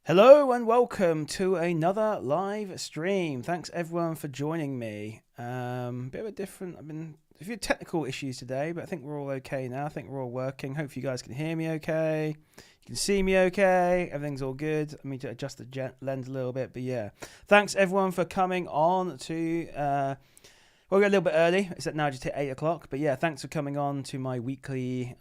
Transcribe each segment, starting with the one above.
Hello and welcome to another live stream. Thanks everyone for joining me. Bit of a different. I've been a few technical issues today, but I think we're all okay now. I think we're all working. Hopefully you guys can hear me okay. You can see me okay. Everything's all good. I need to adjust the lens a little bit, but yeah. Thanks everyone for coming on to. We'll go a little bit early. It's now just hit 8 o'clock. But yeah, thanks for coming on to my weekly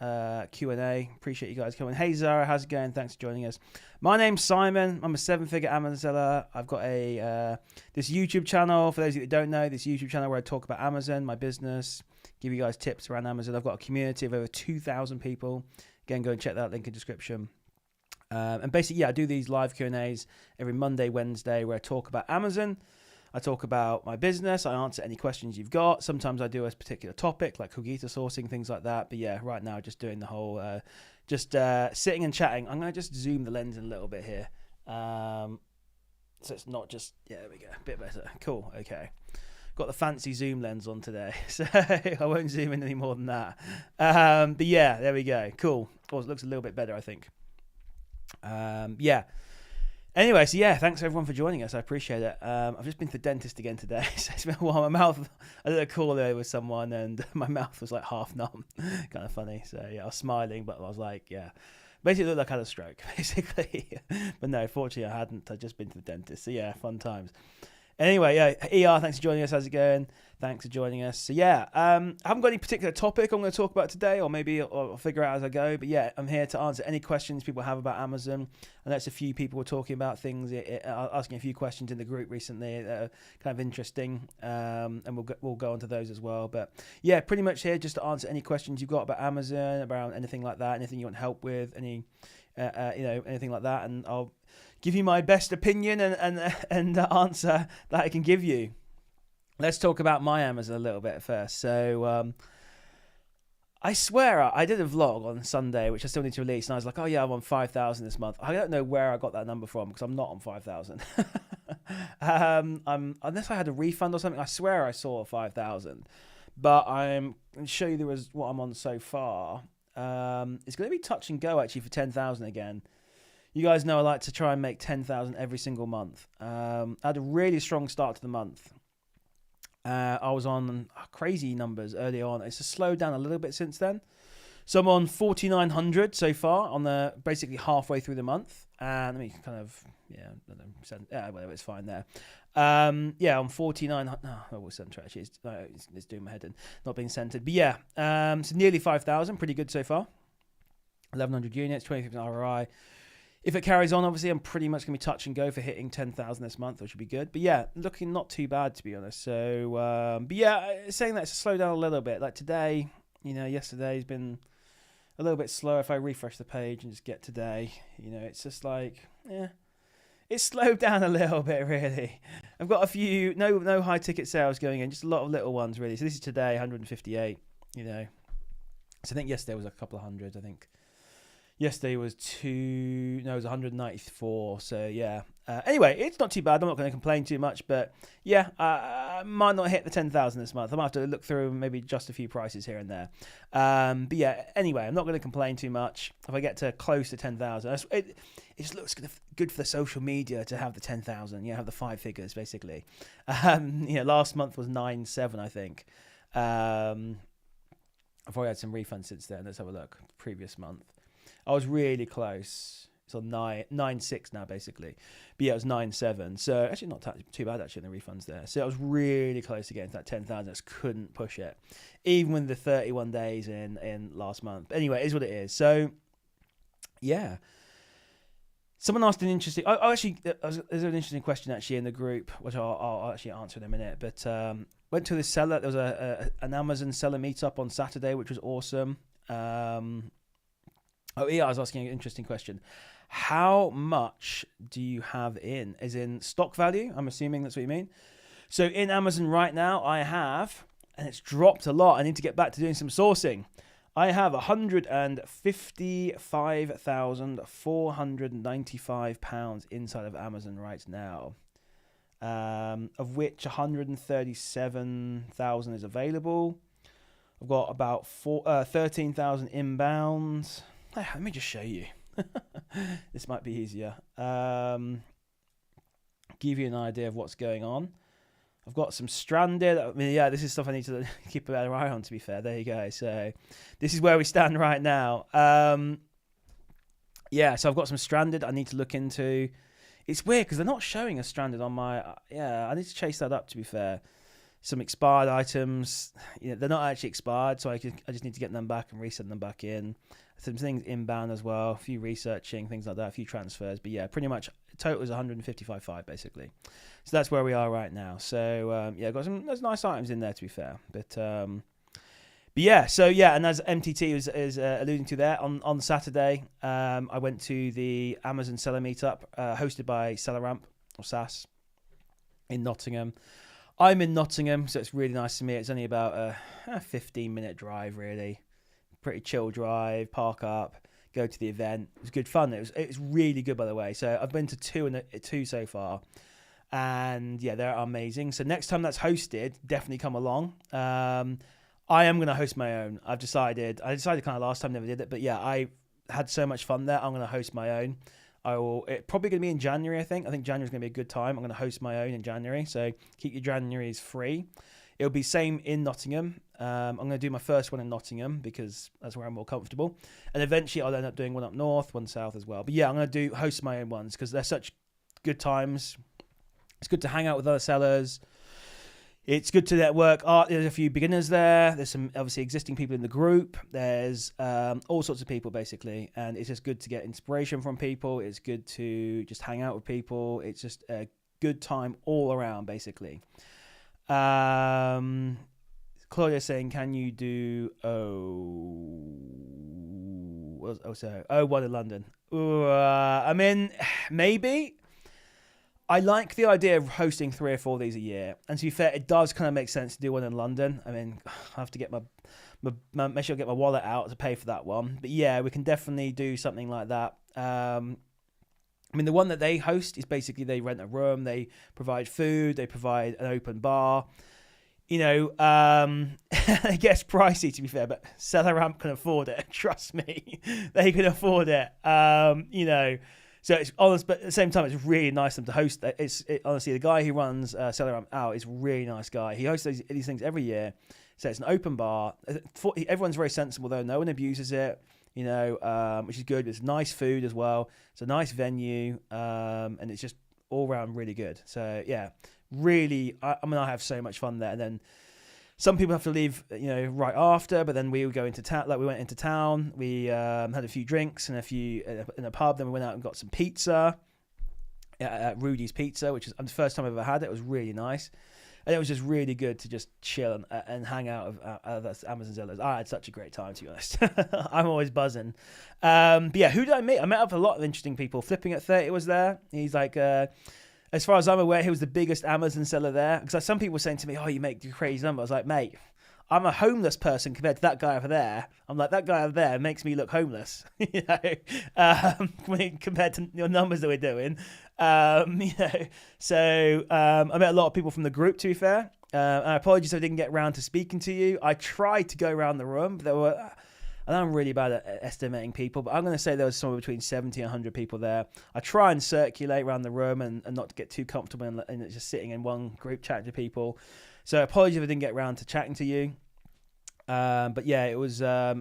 Q&A. Appreciate you guys coming. Hey Zara, how's it going? Thanks for joining us. My name's Simon. I'm a 7-figure Amazon seller. I've got this YouTube channel. For those of you that don't know, this YouTube channel where I talk about Amazon, my business, give you guys tips around Amazon. I've got a community of over 2,000 people. Again, go and check that link in the description. And basically, yeah, I do these live Q&As every Monday, Wednesday, where I talk about Amazon. I talk about my business. I answer any questions you've got. Sometimes I do a particular topic like Cogito sourcing, things like that. But yeah, right now just doing the whole, sitting and chatting. I'm going to just zoom the lens in a little bit here. So it's not just, yeah, there we go. A bit better. Cool. Okay. Got the fancy zoom lens on today. So I won't zoom in any more than that. But yeah, there we go. Cool. Oh, it looks a little bit better, I think. Yeah. Anyway, so yeah, thanks everyone for joining us. I appreciate it. I've just been to the dentist again today, so it's been a while. My mouth, I did a call there with someone, and my mouth was like half numb, kind of funny. So yeah, I was smiling, but I was like, yeah, basically it looked like I had a stroke, basically. But no, fortunately I hadn't. I'd just been to the dentist. So yeah, fun times. Anyway, yeah, thanks for joining us. How's it going? Thanks for joining us. So yeah, I haven't got any particular topic I'm going to talk about today, or maybe I'll figure out as I go. But yeah, I'm here to answer any questions people have about Amazon. And that's a few people were talking about things, asking a few questions in the group recently that are kind of interesting, and we'll go on to those as well. But yeah, pretty much here just to answer any questions you've got about Amazon, about anything like that, anything you want help with, anything like that, and I'll give you my best opinion and answer that I can give you. Let's talk about my Amazon a little bit first. So I swear I did a vlog on Sunday, which I still need to release, and I was like, oh yeah, I'm on 5,000 this month. I don't know where I got that number from because I'm not on 5,000. Unless I had a refund or something. I swear I saw 5,000, but I'm going to show you what I'm on so far. It's going to be touch and go actually for 10,000 again. You guys know I like to try and make 10,000 every single month. I had a really strong start to the month. I was on crazy numbers early on. It's slowed down a little bit since then. So I'm on 4,900 so far on basically halfway through the month. And let me kind of, whatever, it's fine there. On 49. Oh, we'll center actually. It's doing my head in, not being centered. But yeah, so nearly 5,000, pretty good so far. 1,100 units, 23% ROI. If it carries on, obviously, I'm pretty much going to be touch and go for hitting 10,000 this month, which would be good. But yeah, looking not too bad, to be honest. So, but yeah, saying that, it's slowed down a little bit. Like today, yesterday's been a little bit slower. If I refresh the page and just get today, it's just like, it's slowed down a little bit, really. I've got a few, no high ticket sales going in, just a lot of little ones, really. So this is today, 158, So I think yesterday was a couple of hundred, I think. Yesterday was it was 194. So yeah. Anyway, it's not too bad. I'm not going to complain too much, but yeah, I might not hit the 10,000 this month. I might have to look through and maybe adjust a few prices here and there. But yeah, anyway, I'm not going to complain too much. If I get to close to 10,000, it just looks good for the social media to have the 10,000. Have the 5 figures basically. Last month was 9,700, I think. I've already had some refunds since then. Let's have a look. Previous month. I was really close. It's on 9.6 now, basically. But yeah, it was 9.7. So actually not too bad, actually, in the refunds there. So I was really close to getting to that 10,000. I just couldn't push it. Even with the 31 days in last month. Anyway, it is what it is. So, yeah. Someone asked an interesting... there's an interesting question, actually, in the group, which I'll actually answer in a minute. But went to this seller. There was an Amazon seller meetup on Saturday, which was awesome. I was asking an interesting question. How much do you have in? As in stock value? I'm assuming that's what you mean. So in Amazon right now, I have, and it's dropped a lot. I need to get back to doing some sourcing. I have £155,495 inside of Amazon right now, of which 137,000 is available. I've got about 13,000 inbounds. Let me just show you. This might be easier. Give you an idea of what's going on. I've got some stranded. I mean, yeah, this is stuff I need to keep a better eye on, to be fair. There you go. So this is where we stand right now. Yeah, so I've got some stranded I need to look into. It's weird because they're not showing us stranded on my... yeah, I need to chase that up, to be fair. Some expired items, they're not actually expired, so I just need to get them back and resend them back in. Some things inbound as well, a few researching, things like that, a few transfers. But yeah, pretty much total is 155.5 basically. So that's where we are right now. So yeah, there's nice items in there, to be fair. But yeah, so yeah, and as MTT is alluding to there, on Saturday, I went to the Amazon Seller Meetup hosted by SellerAmp or SAS in Nottingham. I'm in Nottingham, so it's really nice to me. It's only about a 15-minute drive, really. Pretty chill drive, park up, go to the event. It was good fun. It was really good, by the way. So I've been to two so far, and yeah, they're amazing. So next time that's hosted, definitely come along. I am going to host my own. I decided kind of last time, never did it, but yeah, I had so much fun there. I'm going to host my own. It's probably going to be in January, I think. I think January is going to be a good time. I'm going to host my own in January, so keep your Januaries free. It'll be same in Nottingham. I'm going to do my first one in Nottingham because that's where I'm more comfortable. And eventually I'll end up doing one up north, one south as well. But yeah, I'm going to host my own ones because they're such good times. It's good to hang out with other sellers. It's good to network. There's a few beginners there. There's some obviously existing people in the group. There's all sorts of people basically, and it's just good to get inspiration from people. It's good to just hang out with people. It's just a good time all around basically. Claudia saying, "Can you do one in London?" I mean, maybe. I like the idea of hosting 3 or 4 of these a year. And to be fair, it does kind of make sense to do one in London. I mean, I have to get make sure I get my wallet out to pay for that one. But yeah, we can definitely do something like that. I mean, the one that they host is basically they rent a room, they provide food, they provide an open bar. It gets pricey, to be fair, but SellerAmp can afford it. Trust me, they can afford it. So it's honest, but at the same time, it's really nice of them to host. Honestly, the guy who runs SellerAmp out is a really nice guy. He hosts these things every year. So it's an open bar. Everyone's very sensible though. No one abuses it, which is good. It's nice food as well. It's a nice venue, and it's just all around really good. So yeah, really, I have so much fun there. And then some people have to leave, right after, but then we would go into town. We went into town. We had a few drinks and in a pub. Then we went out and got some pizza at Rudy's Pizza, which is the first time I've ever had it. It was really nice, and it was just really good to just chill and hang out of Amazon sellers. I had such a great time, to be honest. I'm always buzzing. But yeah, who did I meet? I met up with a lot of interesting people. Flipping at 30 was there. He's like. As far as I'm aware, he was the biggest Amazon seller there. Because some people were saying to me, "Oh, you make crazy numbers." I was like, "Mate, I'm a homeless person compared to that guy over there." I'm like, that guy over there makes me look homeless, compared to your numbers that we're doing. So I met a lot of people from the group, to be fair. And apologies if I didn't get around to speaking to you. I tried to go around the room, but there were... And I'm really bad at estimating people, but I'm going to say there was somewhere between 70 and 100 people there. I try and circulate around the room and not to get too comfortable and just sitting in one group chatting to people. So apologies if I didn't get around to chatting to you. But yeah, it was... I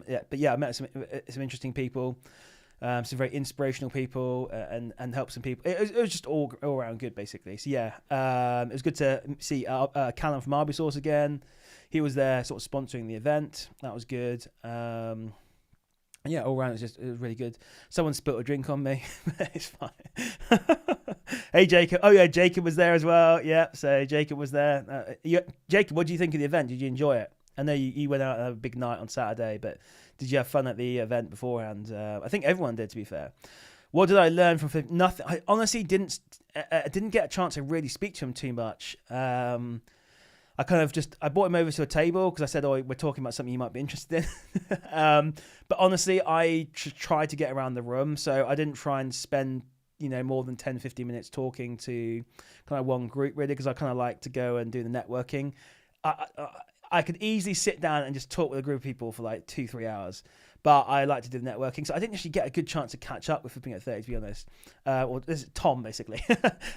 met some interesting people, some very inspirational people, and helped some people. It was just all around good, basically. So yeah, it was good to see Callum from Arbysource again. He was there sort of sponsoring the event. That was good. And yeah, all around it was really good. Someone spilled a drink on me. It's fine. Hey, Jacob. Oh, yeah, Jacob was there as well. Yeah, so Jacob was there. Jacob, what do you think of the event? Did you enjoy it? I know you went out and had a big night on Saturday, but did you have fun at the event beforehand? I think everyone did, to be fair. What did I learn from nothing? I honestly didn't get a chance to really speak to him too much. I brought him over to a table because I said, we're talking about something you might be interested in. But honestly, I tried to get around the room. So I didn't try and spend, more than 10, 15 minutes talking to kind of one group, really, because I kind of like to go and do the networking. I could easily sit down and just talk with a group of people for like 2-3 hours. But I like to do the networking, so I didn't actually get a good chance to catch up with Flipping at 30, to be honest. Or this is Tom, basically.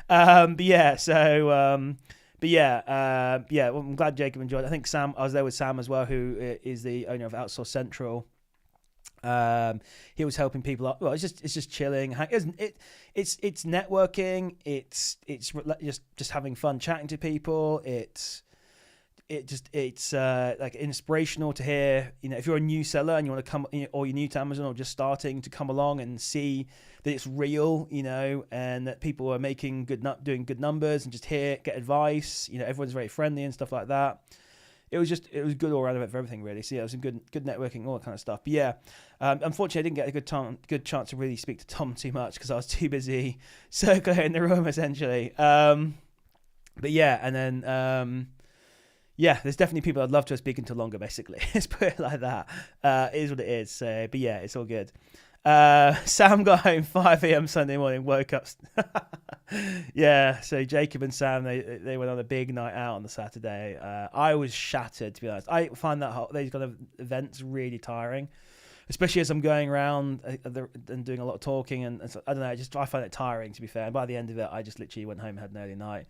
But yeah, so well, I'm glad Jacob enjoyed it. I think Sam, I was there with Sam as well, who is the owner of Outsource Central. He was helping people up. Well, it's just chilling. It's networking. It's just having fun chatting to people. It's like inspirational to hear, if you're a new seller and you want to come, or you're new to Amazon or just starting, to come along and see that it's real, and that people are doing good numbers, and just get advice. Everyone's very friendly and stuff like that. It was good all around event for everything, really. So yeah, it was some good networking, all that kind of stuff. But yeah, unfortunately, I didn't get a good chance to really speak to Tom too much because I was too busy circulating the room, essentially. But yeah, and then yeah, there's definitely people I'd love to have spoken to longer, basically. Let's put it like that. It is what it is. So, but yeah, it's all good. Sam got home 5 a.m. Sunday morning, woke up. Yeah, so Jacob and Sam, they went on a big night out on the Saturday. I was shattered, to be honest. I find those kind of events really tiring, especially as I'm going around and doing a lot of talking. And so, I don't know, I find it tiring, to be fair. And by the end of it, I just literally went home and had an early night.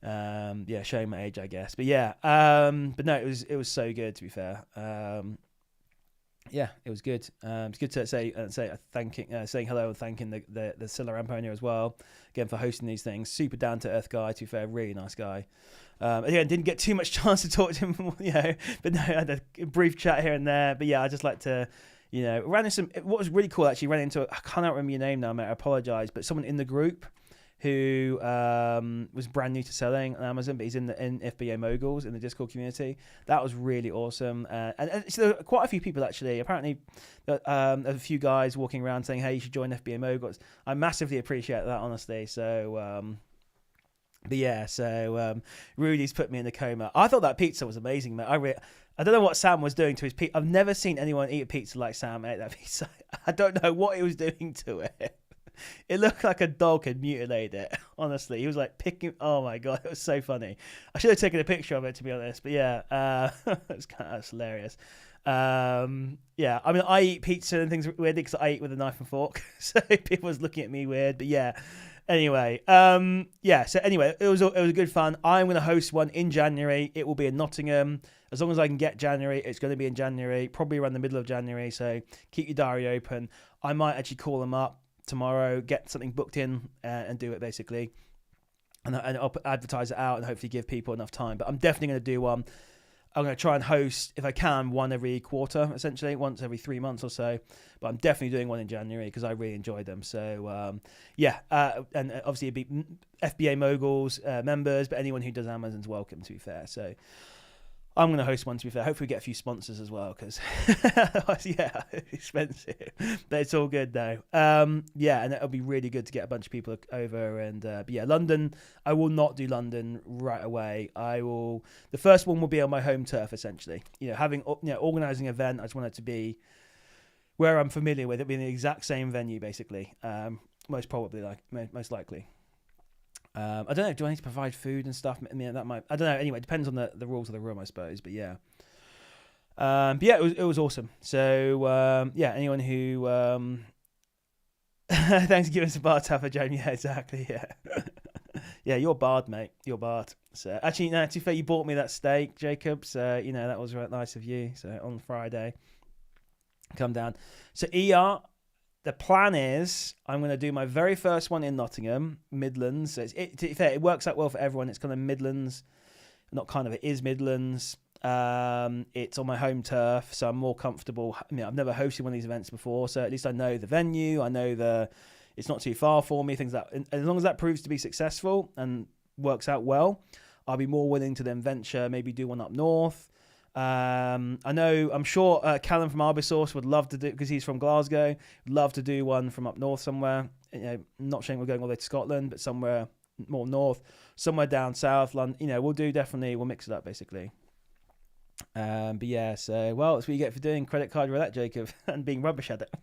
Yeah, showing my age, I guess. But yeah, but no, it was so good, to be fair. Yeah, it was good. It's good to saying hello and thanking the Silla Ramp owner as well, again, for hosting these things. Super down to earth guy, to be fair, really nice guy. Again, didn't get too much chance to talk to him, but no, I had a brief chat here and there. But yeah, I just like to, ran into what was really cool, actually, ran into, I can't remember your name now, mate, I apologize, but someone in the group who was brand new to selling on Amazon, but he's in FBA Moguls in the Discord community. That was really awesome. And so there are quite a few people, actually. Apparently, a few guys walking around saying, hey, you should join FBA Moguls. I massively appreciate that, honestly. So, but yeah, so Rudy's put me in a coma. I thought that pizza was amazing, mate. I don't know what Sam was doing to his pizza. I've never seen anyone eat a pizza like Sam ate that pizza. I don't know what he was doing to it. It looked like a dog had mutilated it, honestly. He was like picking... Oh, my God. It was so funny. I should have taken a picture of it, to be honest. But yeah, that's hilarious. Yeah, I mean, I eat pizza and things weirdly because I eat with a knife and fork. So people was looking at me weird. But yeah, anyway. Yeah, so anyway, it was a good fun. I'm going to host one in January. It will be in Nottingham. As long as I can get January, it's going to be in January, probably around the middle of January. So keep your diary open. I might actually call them up tomorrow, get something booked in and do it, basically, and I'll advertise it out and hopefully give people enough time. But I'm definitely going to do one. I'm going to try and host, if I can, one every quarter, essentially, once every 3 months or so. But I'm definitely doing one in January because I really enjoyed them. So yeah, and obviously it'd be FBA Moguls members, but anyone who does Amazon's welcome, to be fair. So I'm going to host one, to be fair. Hopefully we get a few sponsors as well, because, yeah, expensive. But it's all good, though. Yeah, and it'll be really good to get a bunch of people over. And but yeah, London, I will not do London right away. The first one will be on my home turf, essentially. Organising an event, I just want it to be where I'm familiar with it, being the exact same venue, basically. Most likely. I don't know. Do I need to provide food and stuff? I mean, that might. I don't know. Anyway, it depends on the rules of the room, I suppose. But yeah, but yeah, it was awesome. So yeah, anyone who thanks for giving us a bar tapper, Jamie. Yeah, exactly. Yeah, yeah, you're barred, mate. You're barred. So actually, no. To be fair, you bought me that steak, Jacob. So that was right nice of you. So on Friday, come down. So ER. The plan is I'm going to do my very first one in Nottingham, Midlands. So to be fair, it works out well for everyone. It's kind of Midlands, it is Midlands. It's on my home turf, so I'm more comfortable. I mean, I've never hosted one of these events before, so at least I know the venue. I know it's not too far for me. Things that, as long as that proves to be successful and works out well, I'll be more willing to then venture, maybe do one up north. I'm sure Callum from Arbisource would love to do, because he's from Glasgow, love to do one from up north somewhere. Not saying we're going all the way to Scotland, but somewhere more north, somewhere down south, London. We'll mix it up, basically. But yeah, so that's what you get for doing credit card roulette, Jacob, and being rubbish at it.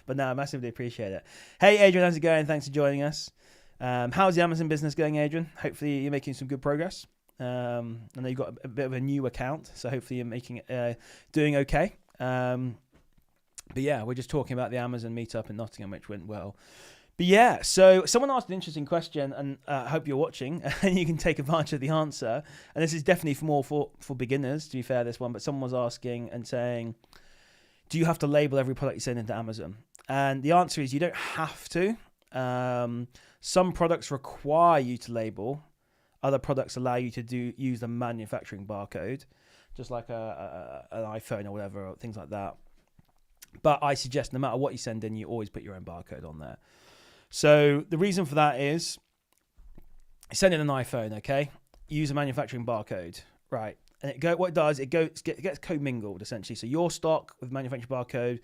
But no, I massively appreciate it. Hey Adrian, how's it going? Thanks for joining us. How's the Amazon business going, Adrian? Hopefully you're making some good progress. I know you've got a bit of a new account, so hopefully you're making it doing okay. But yeah, we're just talking about the Amazon meetup in Nottingham, which went well. But yeah, so someone asked an interesting question, and I hope you're watching and you can take advantage of the answer. And this is definitely for beginners, to be fair, this one. But someone was asking and saying, do you have to label every product you send into Amazon? And the answer is you don't have to. Some products require you to label. Other products allow you to use the manufacturing barcode, just like an iPhone or whatever, or things like that. But I suggest no matter what you send in, you always put your own barcode on there. So the reason for that is, send in an iPhone, okay? Use a manufacturing barcode, right? And what it does, it gets commingled essentially. So your stock with manufacturing barcode,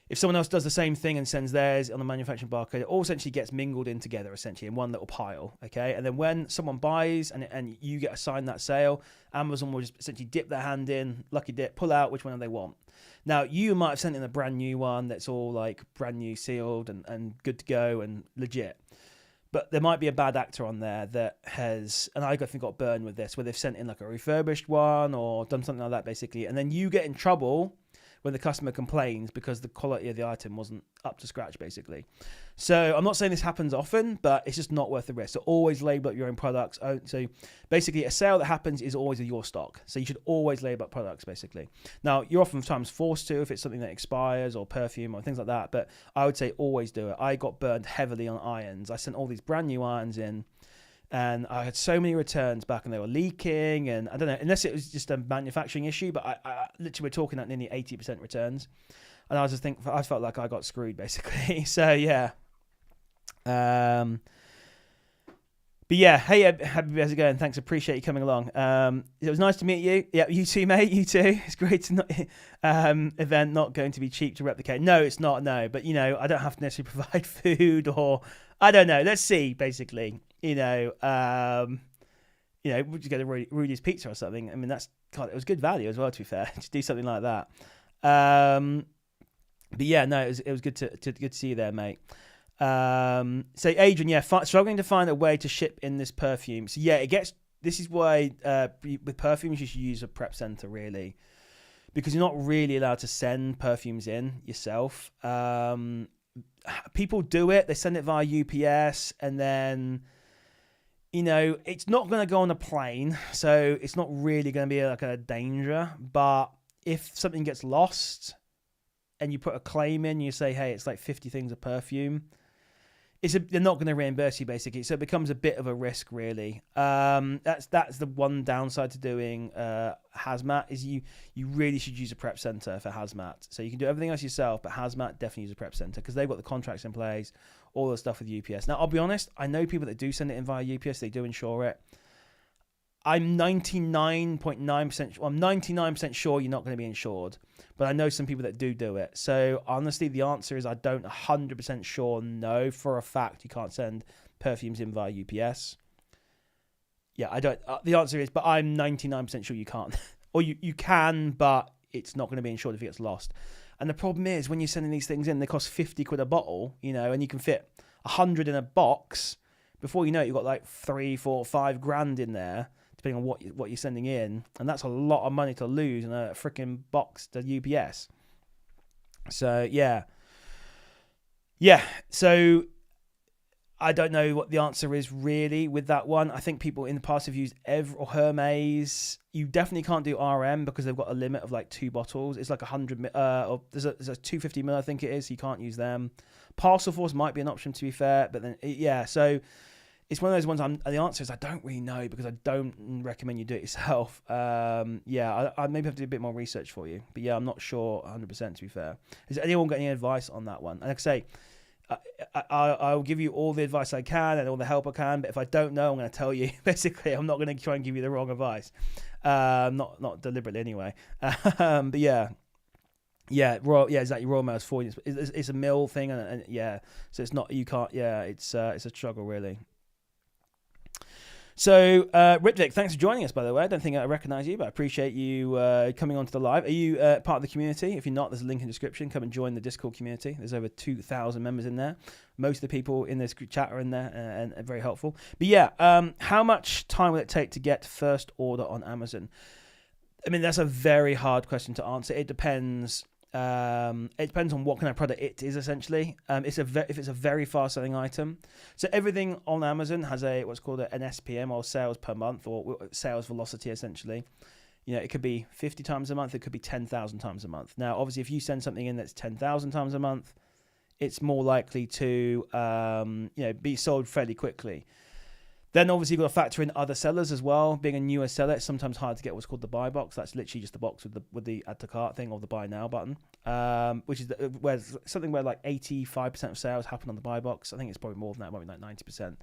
if someone else does the same thing and sends theirs on the manufacturing barcode, it all essentially gets mingled in together essentially in one little pile, okay? And then when someone buys and you get assigned that sale, Amazon will just essentially dip their hand in, lucky dip, pull out which one they want. Now, you might have sent in a brand new one that's all like brand new sealed and good to go and legit. But there might be a bad actor on there that has, and I think got burned with this, where they've sent in like a refurbished one or done something like that basically. And then you get in trouble when the customer complains because the quality of the item wasn't up to scratch basically. So I'm not saying this happens often, but it's just not worth the risk. So always label up your own products. So basically a sale that happens is always of your stock. So you should always label up products basically. Now you're oftentimes forced to if it's something that expires or perfume or things like that, but I would say always do it. I got burned heavily on irons. I sent all these brand new irons in, and I had so many returns back and they were leaking, and I don't know, unless it was just a manufacturing issue, but I literally we're talking at nearly 80% returns. And I felt like I got screwed basically. So yeah. But yeah, hey, happy how's it going? Thanks, appreciate you coming along. It was nice to meet you. Yeah, you too, mate. You too. It's great to not event not going to be cheap to replicate. No, it's not. No, but you know, I don't have to necessarily provide food or I don't know. Let's see, basically. We just get a Rudy's Pizza or something. I mean, it was good value as well, to be fair. Just do something like that. But yeah, no, it was good to see you there, mate. So Adrian, yeah, struggling to find a way to ship in this perfume. So yeah, this is why with perfumes you should use a prep center really, because you're not really allowed to send perfumes in yourself. People do it; they send it via UPS, and then it's not going to go on a plane, so it's not really going to be like a danger. But if something gets lost and you put a claim in, you say, hey, it's like 50 things of perfume, they're not going to reimburse you basically. So it becomes a bit of a risk really. That's the one downside to doing hazmat is you really should use a prep center for hazmat. So you can do everything else yourself, but hazmat definitely use a prep center because they've got the contracts in place, all the stuff with UPS. Now I'll be honest, I know people that do send it in via UPS, they do insure it. I'm 99.9%. I'm 99% sure you're not going to be insured, but I know some people that do it. So honestly, the answer is I don't 100% sure. No, for a fact, you can't send perfumes in via UPS. Yeah, I don't. The answer is, but I'm 99% sure you can't, or you can, but it's not going to be insured if it gets lost. And the problem is when you're sending these things in, they cost 50 quid a bottle, and you can fit 100 in a box. Before you know it, you've got like 3, 4, 5 grand in there, depending on what you're sending in, and that's a lot of money to lose in a freaking box to UPS. So yeah. So I don't know what the answer is really with that one. I think people in the past have used or Hermes. You definitely can't do RM because they've got a limit of like 2 bottles. It's like 100 or there's a 250 ml, I think it is. So you can't use them. Parcel Force might be an option, to be fair, but then yeah. So it's one of those ones. The answer is I don't really know because I don't recommend you do it yourself. I maybe have to do a bit more research for you. But yeah, I'm not sure 100%, to be fair. Has anyone got any advice on that one? And like I say, I'll give you all the advice I can and all the help I can. But if I don't know, I'm going to tell you. Basically, I'm not going to try and give you the wrong advice. Not deliberately anyway. But yeah. Yeah, exactly. Royal Mail's 40. It's a mill thing, and yeah, so it's not. You can't. Yeah, it's a struggle really. So, Ritvik, thanks for joining us, by the way. I don't think I recognise you, but I appreciate you coming onto the live. Are you part of the community? If you're not, there's a link in the description. Come and join the Discord community. There's over 2,000 members in there. Most of the people in this chat are in there and are very helpful. But yeah, how much time will it take to get first order on Amazon? I mean, that's a very hard question to answer. It depends. It depends on what kind of product it is, essentially. If it's a very fast selling item, so everything on Amazon has what's called an SPM, or sales per month, or sales velocity, essentially. You know, it could be 50 times a month, it could be 10,000 times a month. Now, obviously, if you send something in that's 10,000 times a month, it's more likely to be sold fairly quickly. Then obviously you've got to factor in other sellers as well. Being a newer seller, it's sometimes hard to get what's called the buy box. That's literally just the box with the add to cart thing, or the buy now button, which is where like 85% of sales happen on the buy box. I think it's probably more than that, maybe like 90%.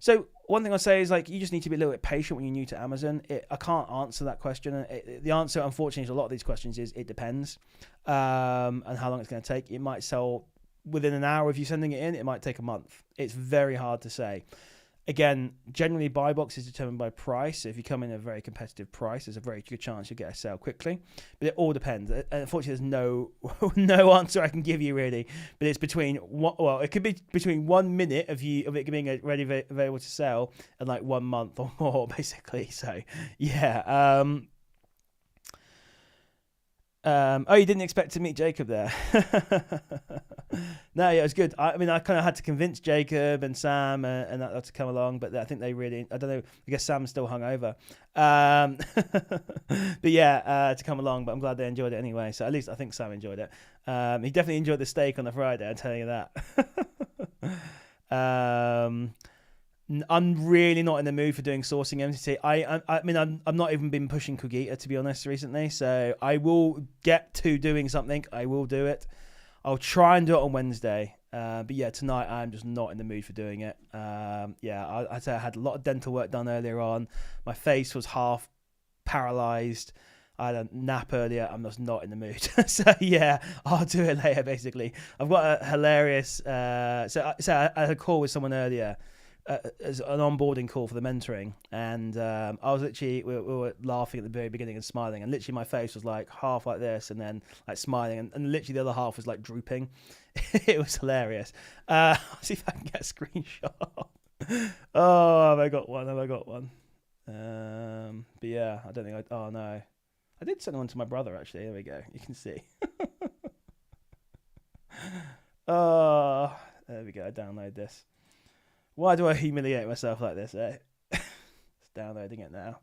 So one thing I say is, like, you just need to be a little bit patient when you're new to Amazon. I can't answer that question. The answer, unfortunately, to a lot of these questions is it depends, and how long it's going to take. It might sell within an hour if you're sending it in. It might take a month. It's very hard to say. Again, generally buy box is determined by price. So if you come in at a very competitive price, there's a very good chance you'll get a sale quickly. But it all depends. Unfortunately, there's no answer I can give you, really. But it's it could be between 1 minute of it being available to sell and like 1 month or more, basically. So yeah. You didn't expect to meet Jacob there. No, yeah, it was good. I mean, I kind of had to convince Jacob and Sam and that to come along, but I think they really, I don't know, I guess Sam's still hungover. But yeah, to come along, but I'm glad they enjoyed it anyway. So at least I think Sam enjoyed it. He definitely enjoyed the steak on the Friday, I'm telling you that. I'm really not in the mood for doing sourcing MCT. I mean, I'm not even been pushing Cogita, to be honest, recently. So I will get to doing something. I will do it. I'll try and do it on Wednesday. But yeah, tonight I'm just not in the mood for doing it. I had a lot of dental work done earlier on. My face was half paralyzed. I had a nap earlier. I'm just not in the mood. So yeah, I'll do it later, basically. I've got a hilarious... So I had a call with someone earlier, as an onboarding call for the mentoring, and I was literally, we were laughing at the very beginning and smiling, and literally my face was like half like this and then like smiling, and literally the other half was like drooping. It was hilarious. I'll see if I can get a screenshot. Oh, have I got one? But yeah, I don't think oh no, I did send one to my brother, actually. There we go, you can see. Oh, there we go, I download this. Why do I humiliate myself like this, eh? Just downloading it now.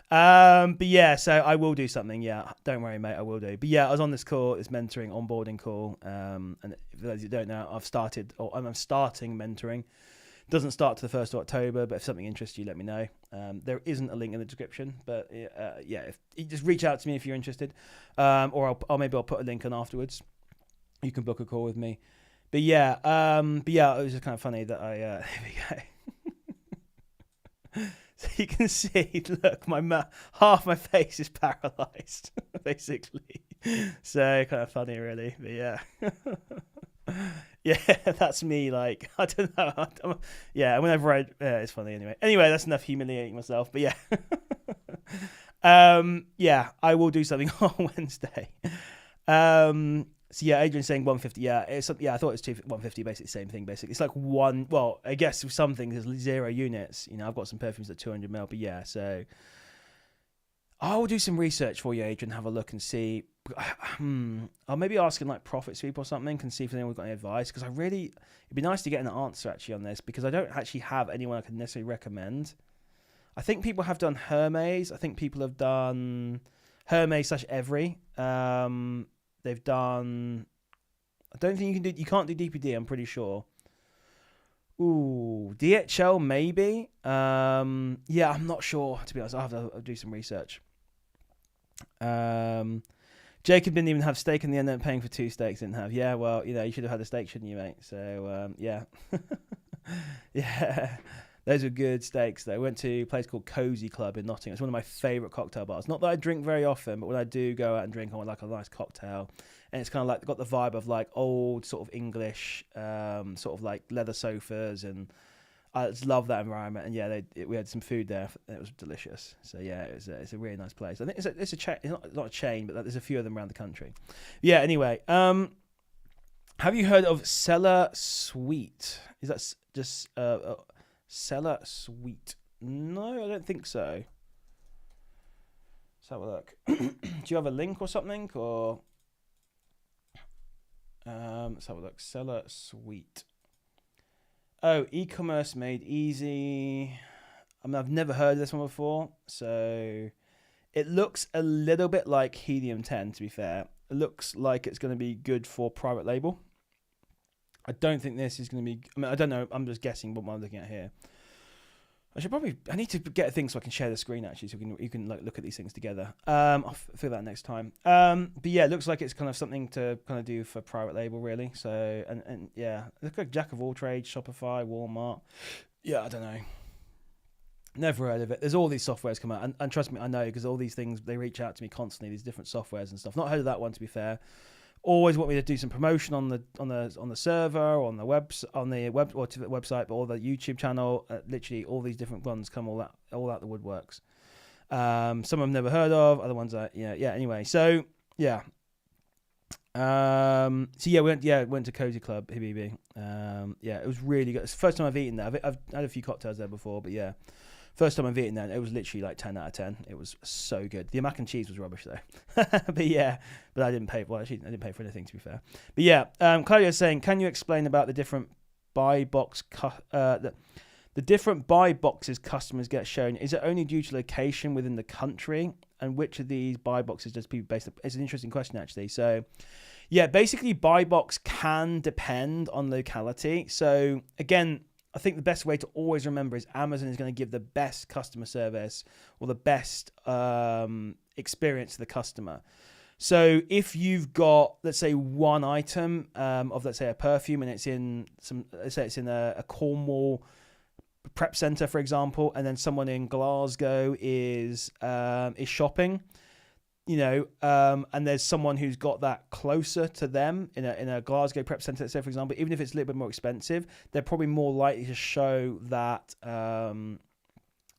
But yeah, so I will do something. Yeah, don't worry, mate. I will do. But yeah, I was on this call, this mentoring onboarding call. And for those who don't know, I'm starting mentoring. Doesn't start to the 1st of October, but if something interests you, let me know. There isn't a link in the description, but yeah, if you just reach out to me if you're interested, or maybe I'll put a link on afterwards. You can book a call with me. But yeah, it was just kind of funny that there we go. So you can see, look, half my face is paralyzed, basically. So kind of funny, really. But yeah, yeah, that's me. Like, I don't know. Yeah, whenever it's funny anyway. Anyway, that's enough humiliating myself. But yeah, yeah, I will do something on Wednesday. So yeah, Adrian's saying 150. Yeah, I thought it was 150. Basically, the same thing. Basically, it's like one. Well, I guess with some things there's 0 units. You know, I've got some perfumes at 200 ml. But yeah, so I will do some research for you, Adrian. Have a look and see. I'll maybe ask him like Profit Sweep or something and see if anyone's got any advice. Because it'd be nice to get an answer actually on this, because I don't actually have anyone I can necessarily recommend. I think people have done Hermes. I think people have done Hermes / Every. They've done. I don't think you can't do DPD. I'm pretty sure. Ooh, DHL maybe. Yeah, I'm not sure, to be honest. I'll have to do some research. Jacob didn't even have steak in the end. Up paying for 2 steaks. Didn't have. Yeah, well, you should have had a steak, shouldn't you, mate? So yeah, yeah. Those were good steaks, though. I went to a place called Cozy Club in Nottingham. It's one of my favourite cocktail bars. Not that I drink very often, but when I do go out and drink, I want like a nice cocktail. And it's kind of like got the vibe of like old sort of English, sort of like leather sofas. And I just love that environment, and yeah, we had some food there. And it was delicious. So yeah, it's a really nice place. I think it's a chain. It's not a chain, but there's a few of them around the country. Yeah. Anyway, have you heard of Cellar Sweet? Is that just Cellar Sweet? No, I don't think so. Let's have a look. Do you have a link or something, or let's have a look. Cellar Sweet. Oh, e-commerce made easy. I mean, I've never heard of this one before, so it looks a little bit like Helium 10, to be fair. It looks like it's going to be good for private label. I don't think this is going to be... I mean, I don't know. I'm just guessing what I'm looking at here. I need to get a thing so I can share the screen, actually, so you can like look at these things together. I'll figure that next time. But yeah, it looks like it's kind of something to kind of do for private label, really. So, and yeah, look like Jack of all trades, Shopify, Walmart. Yeah, I don't know. Never heard of it. There's all these softwares come out, and trust me, I know, because all these things, they reach out to me constantly, these different softwares and stuff. Not heard of that one, to be fair. Always want me to do some promotion on the server, or on the website, but all the YouTube channel. Literally, all these different ones come all out the woodworks. Some I've never heard of. Other ones yeah. Anyway, so yeah. We went to Cozy Club Habibi. Yeah, it was really good. It's the first time I've eaten there. I've had a few cocktails there before, but yeah. First time I've eaten there, it was literally like 10 out of 10. It was so good. The mac and cheese was rubbish though. But yeah, but I didn't pay. Well, actually, I didn't pay for anything, to be fair. But yeah, Claudia's saying, can you explain about the different buy box, the different buy boxes customers get shown? Is it only due to location within the country? And which of these buy boxes does people based on? It's an interesting question, actually. So yeah, basically buy box can depend on locality. So again, I think the best way to always remember is Amazon is going to give the best customer service or the best experience to the customer. So if you've got, let's say, one item of, let's say, a perfume, and it's in a Cornwall prep center, for example, and then someone in Glasgow is shopping, and there's someone who's got that closer to them in a Glasgow prep center, let's say, for example, even if it's a little bit more expensive, they're probably more likely to show that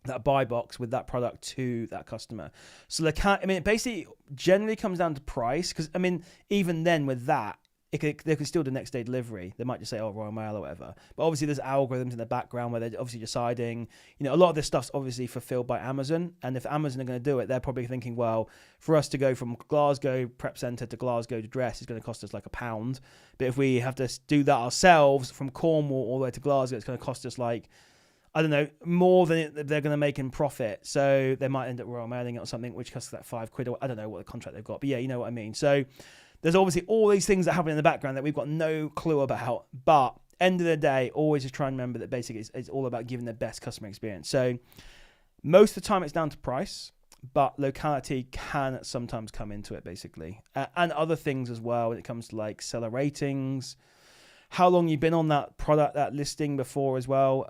that buy box with that product to that customer. So it basically generally comes down to price, because I mean, even then with that, they could still do next day delivery. They might just say, Royal Mail or whatever. But obviously there's algorithms in the background where they're obviously deciding, a lot of this stuff's obviously fulfilled by Amazon. And if Amazon are going to do it, they're probably thinking, well, for us to go from Glasgow prep center to Glasgow to dress is going to cost us like £1. But if we have to do that ourselves from Cornwall all the way to Glasgow, it's going to cost us like, I don't know, more than they're going to make in profit. So they might end up Royal Mailing it or something, which costs like £5. Or I don't know what the contract they've got. But yeah, you know what I mean. So there's obviously all these things that happen in the background that we've got no clue about. But end of the day, always just try and remember that basically it's all about giving the best customer experience. So most of the time it's down to price, but locality can sometimes come into it, basically. And other things as well when it comes to like seller ratings, how long you've been on that product, that listing before as well.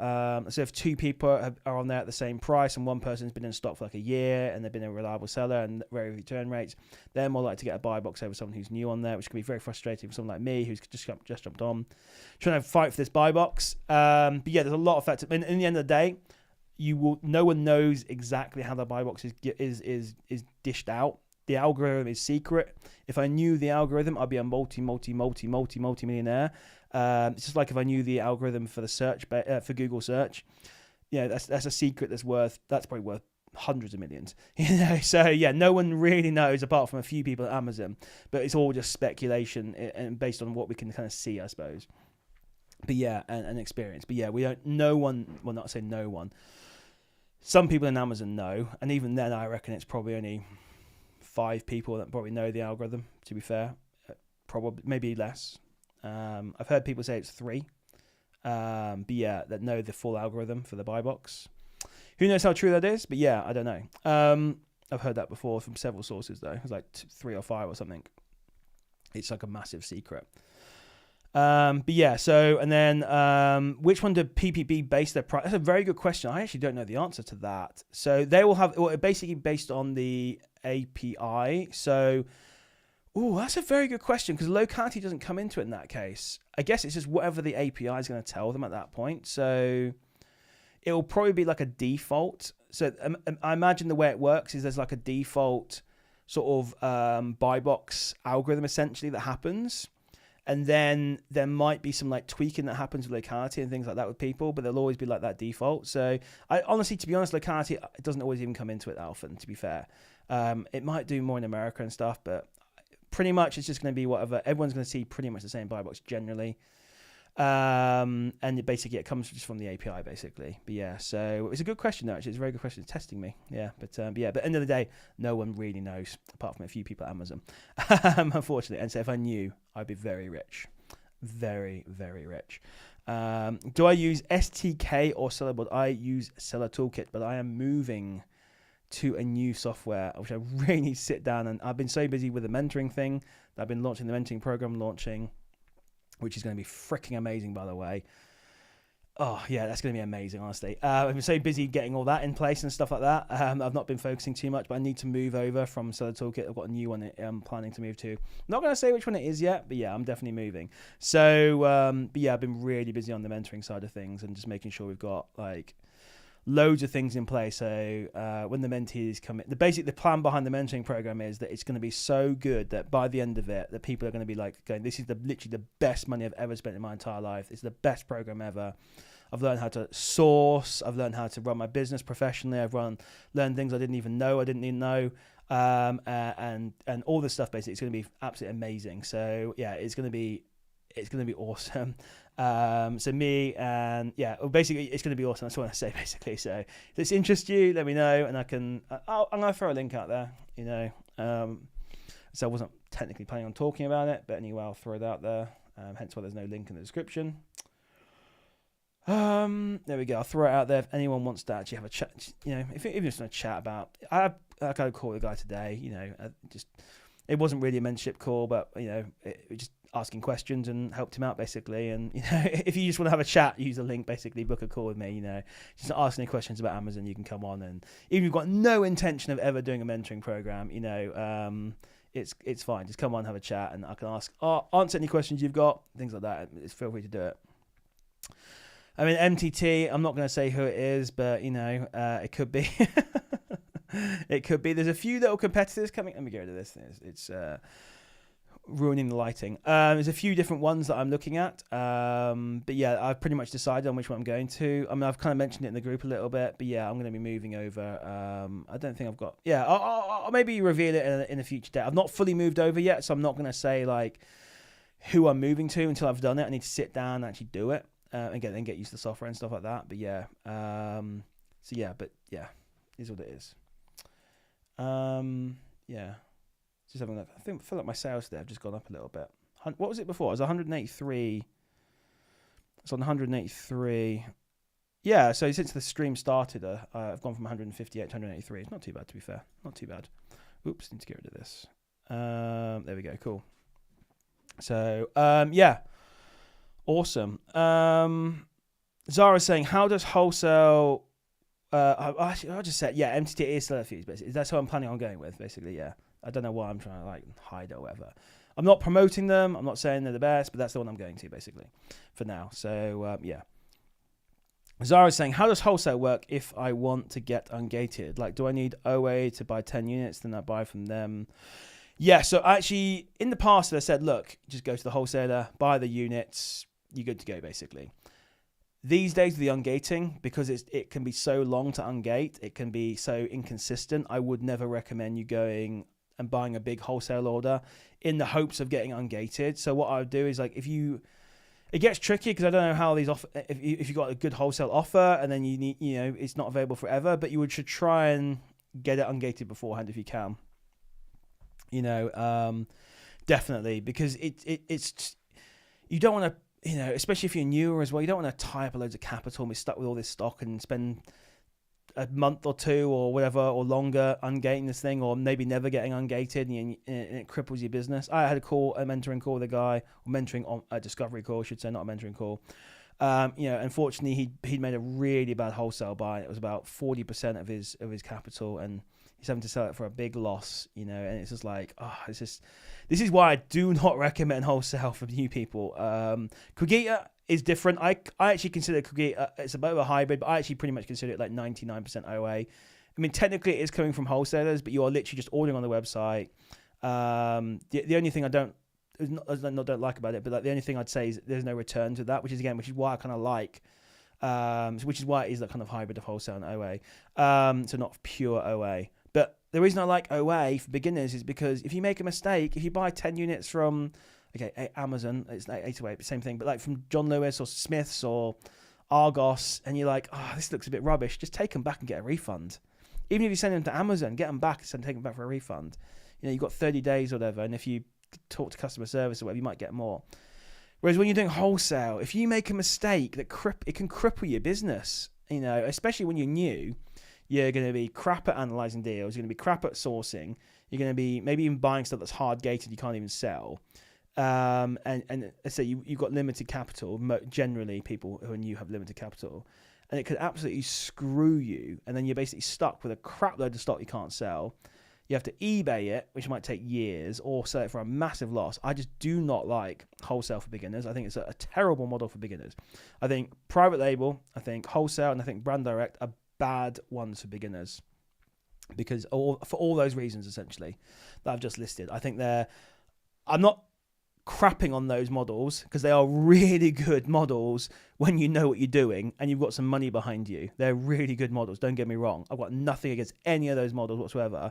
So if two people are on there at the same price and one person's been in stock for like a year and they've been a reliable seller and very return rates, they're more likely to get a buy box over someone who's new on there, which can be very frustrating for someone like me who's just jumped on, trying to fight for this buy box. But yeah, there's a lot of factors. In the end of the day, no one knows exactly how the buy box is dished out. The algorithm is secret. If I knew the algorithm, I'd be a multi-millionaire. It's just like if I knew the algorithm for the search for Google search, that's a secret that's probably worth hundreds of millions. So yeah, no one really knows apart from a few people at Amazon, but it's all just speculation and based on what we can kind of see, I suppose. But yeah, and experience. But yeah, no one, well, not saying no one. Some people in Amazon know, and even then, I reckon it's probably only 5 people that probably know the algorithm, to be fair. Probably, maybe less. I've heard people say it's 3. But yeah, that know the full algorithm for the buy box. Who knows how true that is? But yeah, I don't know. I've heard that before from several sources, though. It's like 3 or 5 or something. It's like a massive secret. But yeah, so, and then which one do PPB base their price? That's a very good question. I actually don't know the answer to that. So they will have, basically based on the API. So, that's a very good question, because locality doesn't come into it in that case. I guess it's just whatever the API is going to tell them at that point. So it'll probably be like a default. So I imagine the way it works is there's like a default sort of buy box algorithm essentially that happens. And then there might be some like tweaking that happens with locality and things like that with people, but there'll always be like that default. So I honestly, to be honest, locality, it doesn't always even come into it that often, to be fair. It might do more in America and stuff, but pretty much it's just going to be whatever. Everyone's going to see pretty much the same buy box generally. And it comes just from the API basically. But yeah, so it's a good question though. Actually, it's a very good question. It's testing me. Yeah, but at the end of the day, no one really knows apart from a few people at Amazon, unfortunately. And so if I knew, I'd be very rich, very, very rich. Do I use STK or Sellerboard? I use Seller Toolkit, but I am moving to a new software which I really need to sit down, and I've been so busy with the mentoring thing that I've been launching the mentoring program, which is going to be freaking amazing, by the way. Oh, yeah, that's going to be amazing, honestly. I've been so busy getting all that in place and stuff like that. I've not been focusing too much, but I need to move over from Seller Toolkit. I've got a new one I'm planning to move to. Not going to say which one it is yet, but yeah, I'm definitely moving. So, I've been really busy on the mentoring side of things and just making sure we've got, like, loads of things in place. So when the mentees come in, the plan behind the mentoring program is that it's going to be so good that by the end of it, that people are going to be like going, this is literally the best money I've ever spent in my entire life. It's the best program ever. I've learned how to source. I've learned how to run my business professionally. I've learned things I didn't even know. And all this stuff, basically, it's going to be absolutely amazing. So yeah, it's going to be awesome. Basically it's going to be awesome. That's what I say, basically. So if this interests you, let me know, and I'm going to throw a link out there, so I wasn't technically planning on talking about it, but anyway, I'll throw it out there, hence why there's no link in the description. There we go. I'll throw it out there if anyone wants to actually have a chat, if you just want to chat about, I got a call with a guy today, it wasn't really a mentorship call, but it just asking questions and helped him out basically. And if you just want to have a chat, use the link, basically book a call with me. Just ask any questions about Amazon, you can come on. And even if you've got no intention of ever doing a mentoring program, it's fine. Just come on, have a chat, and I can answer any questions you've got, things like that. Feel free to do it. I mean, MTT, I'm not going to say who it is, but it could be. It could be. There's a few little competitors coming. Let me get rid of this. It's ruining the lighting. There's a few different ones that I'm looking at. But yeah, I've pretty much decided on which one I'm going to. I mean, I've kind of mentioned it in the group a little bit, but yeah, I'm going to be moving over. I don't think I've got. Yeah, I'll maybe reveal it in a future date. I've not fully moved over yet, so I'm not going to say like who I'm moving to until I've done it. I need to sit down and actually do it and get used to the software and stuff like that. But yeah, is what it is. Yeah. Just having a look. I feel like my sales there have just gone up a little bit. What was it before? It was 183. It's on 183. Yeah, so since the stream started, I've gone from 158 to 183. It's not too bad, to be fair. Not too bad. Oops, need to get rid of this. There we go. Cool. So, yeah. Awesome. Zara's saying, how does wholesale... I'll just say, yeah, MTT is Seller Fuse, basically. That's what I'm planning on going with, basically, yeah. I don't know why I'm trying to like hide it or whatever. I'm not promoting them. I'm not saying they're the best, but that's the one I'm going to basically for now. So yeah. Zara's saying, how does wholesale work if I want to get ungated? Like, do I need OA to buy 10 units? Then I buy from them. Yeah. So actually in the past, I said, look, just go to the wholesaler, buy the units. You're good to go basically. These days with the ungating, because it can be so long to ungate, it can be so inconsistent. I would never recommend you going and buying a big wholesale order in the hopes of getting ungated. So what I would do is like it gets tricky because I don't know how these offer. If you got a good wholesale offer and then you need it's not available forever, but you should try and get it ungated beforehand if you can. Definitely, because it's you don't want to. Especially if you're newer as well, you don't want to tie up loads of capital and be stuck with all this stock and spend a month or two or whatever or longer ungating this thing, or maybe never getting ungated, and it cripples your business. I had a mentoring call with a guy, or mentoring on a discovery call, I should say, not a mentoring call. Unfortunately, he'd made a really bad wholesale buy. It was about 40% of his capital, and He's having to sell it for a big loss, and it's just like, this is why I do not recommend wholesale for new people. Cogita is different. I actually consider Cogita, it's a bit of a hybrid, but I actually pretty much consider it like 99% OA. I mean, technically it is coming from wholesalers, but you are literally just ordering on the website. The only thing I don't like about it, but like the only thing I'd say is there's no return to that, which is why I kind of like, which is why it is that kind of hybrid of wholesale and OA. So not pure OA. But the reason I like OA for beginners is because if you make a mistake, if you buy 10 units from, Amazon, it's like 808, same thing, but like from John Lewis or Smiths or Argos, and you're like, this looks a bit rubbish, just take them back and get a refund. Even if you send them to Amazon, get them back and take them back for a refund. You've got 30 days or whatever, and if you talk to customer service or whatever, you might get more. Whereas when you're doing wholesale, if you make a mistake, it can cripple your business, especially when you're new. You're going to be crap at analyzing deals. You're going to be crap at sourcing. You're going to be maybe even buying stuff that's hard gated you can't even sell. And let's say you've got limited capital. Generally, people who are new have limited capital, and it could absolutely screw you. And then you're basically stuck with a crap load of stock you can't sell. You have to eBay it, which might take years, or sell it for a massive loss. I just do not like wholesale for beginners. I think it's a terrible model for beginners. I think private label, I think wholesale, and I think brand direct are bad ones for beginners, because for all those reasons essentially that I've just listed. I think I'm not crapping on those models, because they are really good models when you know what you're doing and you've got some money behind you. They're really good models, don't get me wrong. I've got nothing against any of those models whatsoever.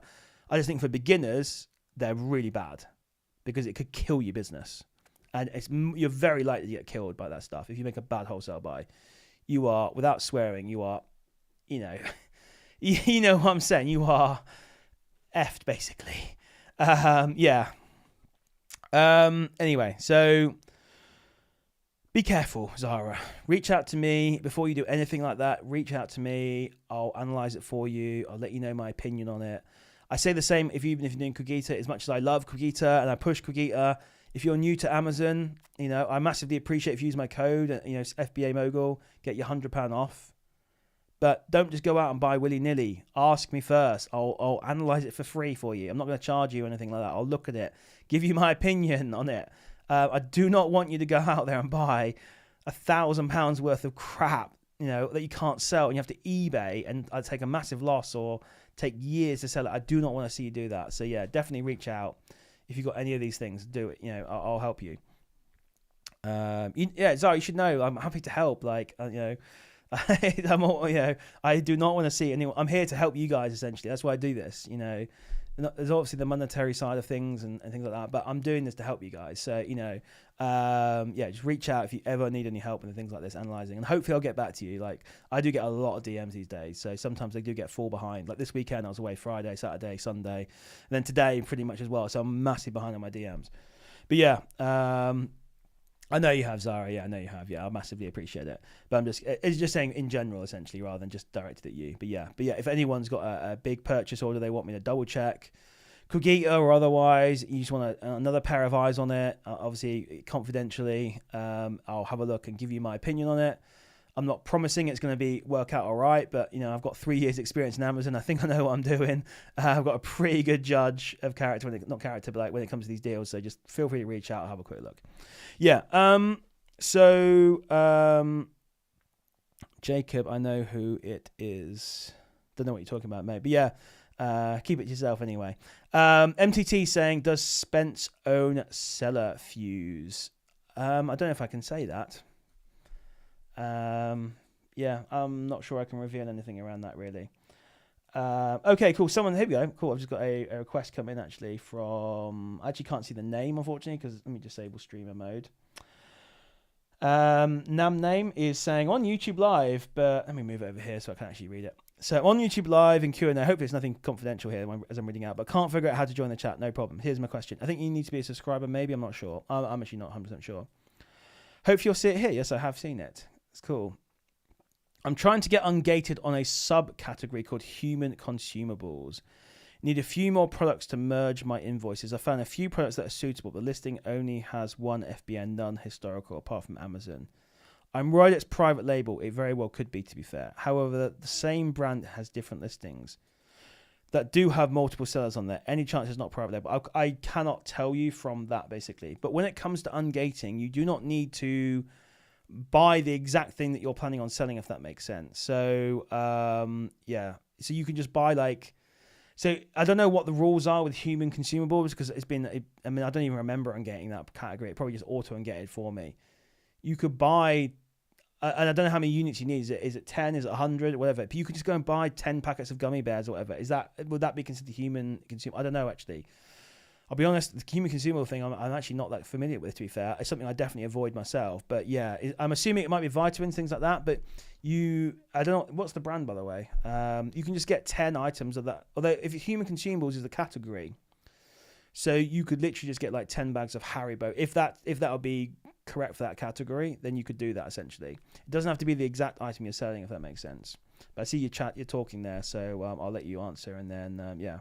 I just think for beginners they're really bad, because it could kill your business, and you're very likely to get killed by that stuff. If you make a bad wholesale buy, you are, without swearing, you are, you know what I'm saying? You are effed, basically. Anyway, so be careful, Zara. Reach out to me before you do anything like that. Reach out to me. I'll analyze it for you. I'll let you know my opinion on it. I say the same even if you're doing Cogita. As much as I love Cogita and I push Cogita, if you're new to Amazon, I massively appreciate if you use my code. FBA Mogul, get your £100 off. But don't just go out and buy willy-nilly. Ask me first. I'll analyze it for free for you. I'm not going to charge you or anything like that. I'll look at it, give you my opinion on it. I do not want you to go out there and buy £1,000 worth of crap, that you can't sell, and you have to eBay and I'd take a massive loss or take years to sell it. I do not want to see you do that. So yeah, definitely reach out. If you've got any of these things, do it. I'll help you. Zara, you should know I'm happy to help. I do not want to see anyone. I'm here to help you guys, essentially. That's why I do this. There's obviously the monetary side of things and things like that, but I'm doing this to help you guys. So, just reach out if you ever need any help and things like this, analyzing, and hopefully I'll get back to you. I do get a lot of DMs these days, so sometimes they do get fall behind. Like this weekend, I was away Friday, Saturday, Sunday, and then today pretty much as well. So I'm massively behind on my DMs. But yeah, I know you have, Zara. Yeah, I know you have. Yeah, I massively appreciate it. But it's just saying in general, essentially, rather than just directed at you. But yeah, if anyone's got a big purchase order, they want me to double check, Cogita or otherwise, you just want another pair of eyes on it, obviously confidentially, I'll have a look and give you my opinion on it. I'm not promising it's going to work out all right, but I've got 3 years experience in Amazon. I think I know what I'm doing. I've got a pretty good judge of character, when it comes to these deals. So just feel free to reach out and have a quick look. Yeah. Jacob, I know who it is. Don't know what you're talking about, mate. But yeah, keep it to yourself anyway. MTT saying, does Spence own Seller Fuse? I don't know if I can say that. I'm not sure I can reveal anything around that really. Okay, cool. Here we go. Cool. I've just got a request come in actually from, I actually can't see the name unfortunately, because let me disable streamer mode. Nam name is saying on YouTube Live, but let me move it over here so I can actually read it. So on YouTube Live and Q&A, hopefully it's nothing confidential here as I'm reading out, but can't figure out how to join the chat. No problem. Here's my question. I think you need to be a subscriber. Maybe, I'm not sure. I'm actually not 100% sure. Hopefully you'll see it here. Yes, I have seen it. It's cool. I'm trying to get ungated on a subcategory called human consumables. Need a few more products to merge my invoices. I found a few products that are suitable. The listing only has one FBN, none historical, apart from Amazon. I'm worried it's private label. It very well could be, to be fair. However, the same brand has different listings. that do have multiple sellers on there. Any chance it's not private label? I cannot tell you from that, basically. But when it comes to ungating, you do not need to buy the exact thing that you're planning on selling, if that makes sense. So yeah, so you can just buy like, so I don't know what the rules are with human consumables, because it's been, I mean, I don't even remember ungating that category. It probably just auto ungated for me. You could buy, and I don't know how many units you need. Is it 10? Is it 100? Whatever. But you could just go and buy 10 packets of gummy bears or whatever. Would that be considered human consumer? I don't know, actually. I'll be honest, the human consumable thing, I'm actually not that familiar with, to be fair. It's something I definitely avoid myself. But yeah, I'm assuming it might be vitamins, things like that. But I don't know, what's the brand, by the way? You can just get 10 items of that. Although, if human consumables is the category, so you could literally just get like 10 bags of Haribo. If that would be correct for that category, then you could do that, essentially. It doesn't have to be the exact item you're selling, if that makes sense. But I see you're talking there, so I'll let you answer, and then, yeah.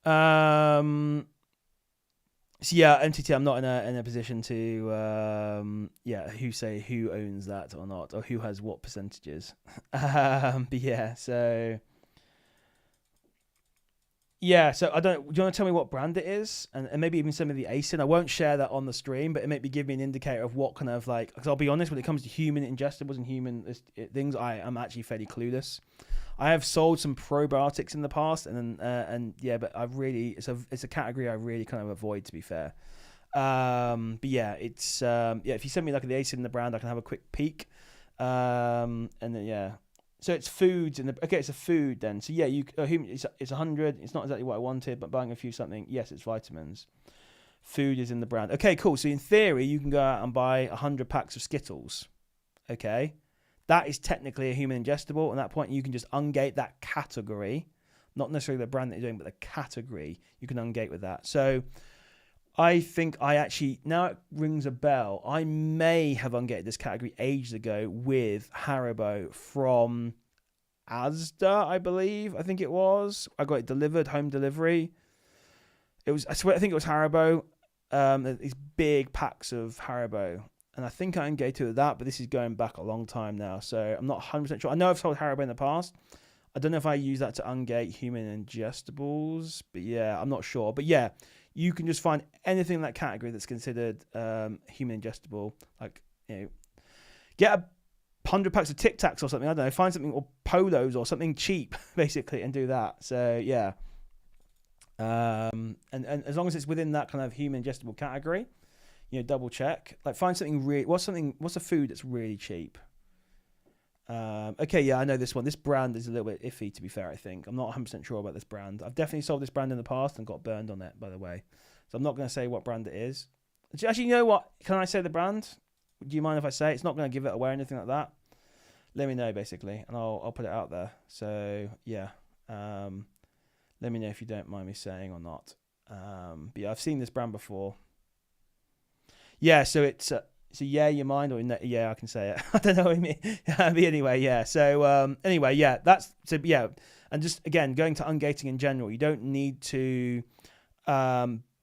So yeah, MTT, I'm not in a position to who owns that or not, or who has what percentages. But yeah, so I don't. Do you want to tell me what brand it is, and maybe even some of the ASIN? I won't share that on the stream, but it maybe give me an indicator of what kind of like. Because I'll be honest, when it comes to human ingestibles and human things, I am actually fairly clueless. I have sold some probiotics in the past, and yeah, but I've really it's a category I really kind of avoid, to be fair. But yeah, it's if you send me like the ASIN in the brand, I can have a quick peek. And then yeah, so it's foods it's a food then. So yeah, it's 100. It's not exactly what I wanted, but buying a few something. Yes, it's vitamins. Food is in the brand. Okay, cool. So in theory, you can go out and buy 100 packs of Skittles. Okay. That is technically a human ingestible. At that point, you can just ungate that category, not necessarily the brand that you're doing, but the category. You can ungate with that. So I think now it rings a bell. I may have ungated this category ages ago with Haribo from Asda, I believe. I think it was. I got it delivered, home delivery. I think it was Haribo. These big packs of Haribo. And I think I ungated with that, but this is going back a long time now, so I'm not 100% sure. I know I've sold Haribo in the past. I don't know if I use that to ungate human ingestibles, but yeah, I'm not sure. But yeah, you can just find anything in that category that's considered human ingestible. Like, get 100 packs of Tic Tacs or something. I don't know. Find something, or Polos or something cheap, basically, and do that. So yeah, and as long as it's within that kind of human ingestible category. Double check. Like, find something really. What's a food that's really cheap? Okay, yeah, I know this one. This brand is a little bit iffy, to be fair. I think I'm not 100% sure about this brand. I've definitely sold this brand in the past and got burned on it, by the way. So I'm not going to say what brand it is. Actually, you know what? Can I say the brand? Do you mind if I say it? It's not going to give it away or anything like that. Let me know, basically, and I'll put it out there. So yeah, let me know if you don't mind me saying or not. But yeah, I've seen this brand before. Yeah, so it's yeah, you mind, or no, yeah, I can say it. I don't know what I mean. But anyway, yeah. So anyway, yeah, yeah, and just again going to ungating in general, you don't need to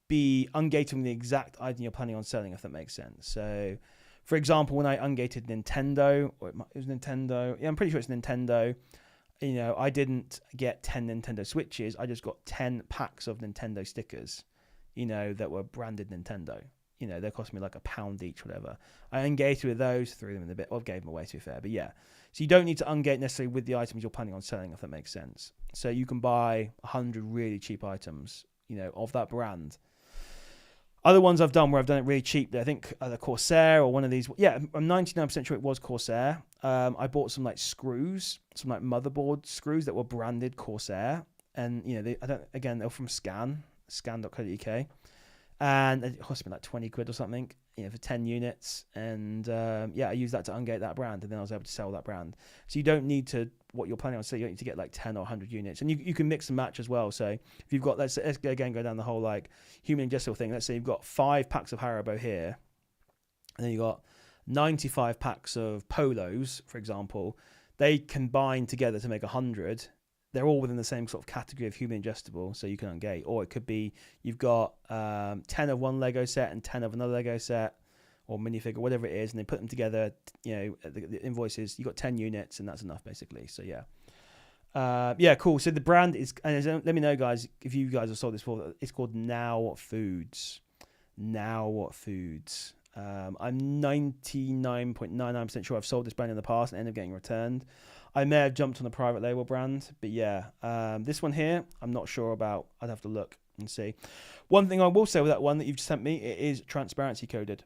be ungating the exact item you're planning on selling, if that makes sense. So, for example, when I ungated Nintendo, or it was Nintendo, yeah, I'm pretty sure it's Nintendo. I didn't get 10 Nintendo Switches. I just got 10 packs of Nintendo stickers, that were branded Nintendo. They cost me like £1 each, whatever. I ungated with those, threw them in the bit. Well, gave them away, to be fair. But yeah. So you don't need to ungate necessarily with the items you're planning on selling, if that makes sense. So you can buy 100 really cheap items, of that brand. Other ones I've done where I've done it really cheap, I think either Corsair or one of these. Yeah, I'm 99% sure it was Corsair. I bought some like screws, some like motherboard screws that were branded Corsair. And, they're from scan.co.uk. And it cost me like 20 quid or something, for 10 units. And I used that to ungate that brand, and then I was able to sell that brand. So you don't need to, what you're planning on selling, you don't need to get like 10 or 100 units. And you can mix and match as well. So if you've got, let's again go down the whole like human ingestible thing. Let's say you've got 5 packs of Haribo here, and then you've got 95 packs of Polos, for example. They combine together to make 100. They're all within the same sort of category of human ingestible, so you can ungate. Or it could be you've got 10 of one Lego set and 10 of another Lego set, or minifigure, whatever it is, and they put them together. The invoices, you've got 10 units, and that's enough, basically. So yeah. Yeah, cool. So the brand is, and let me know, guys, if you guys have sold this before. It's called Now Foods. Now Foods. I'm 99.99% sure I've sold this brand in the past and ended up getting returned. I may have jumped on a private label brand, but yeah, this one here, I'm not sure about. I'd have to look and see. One thing I will say with that one that you've sent me, it is transparency coded.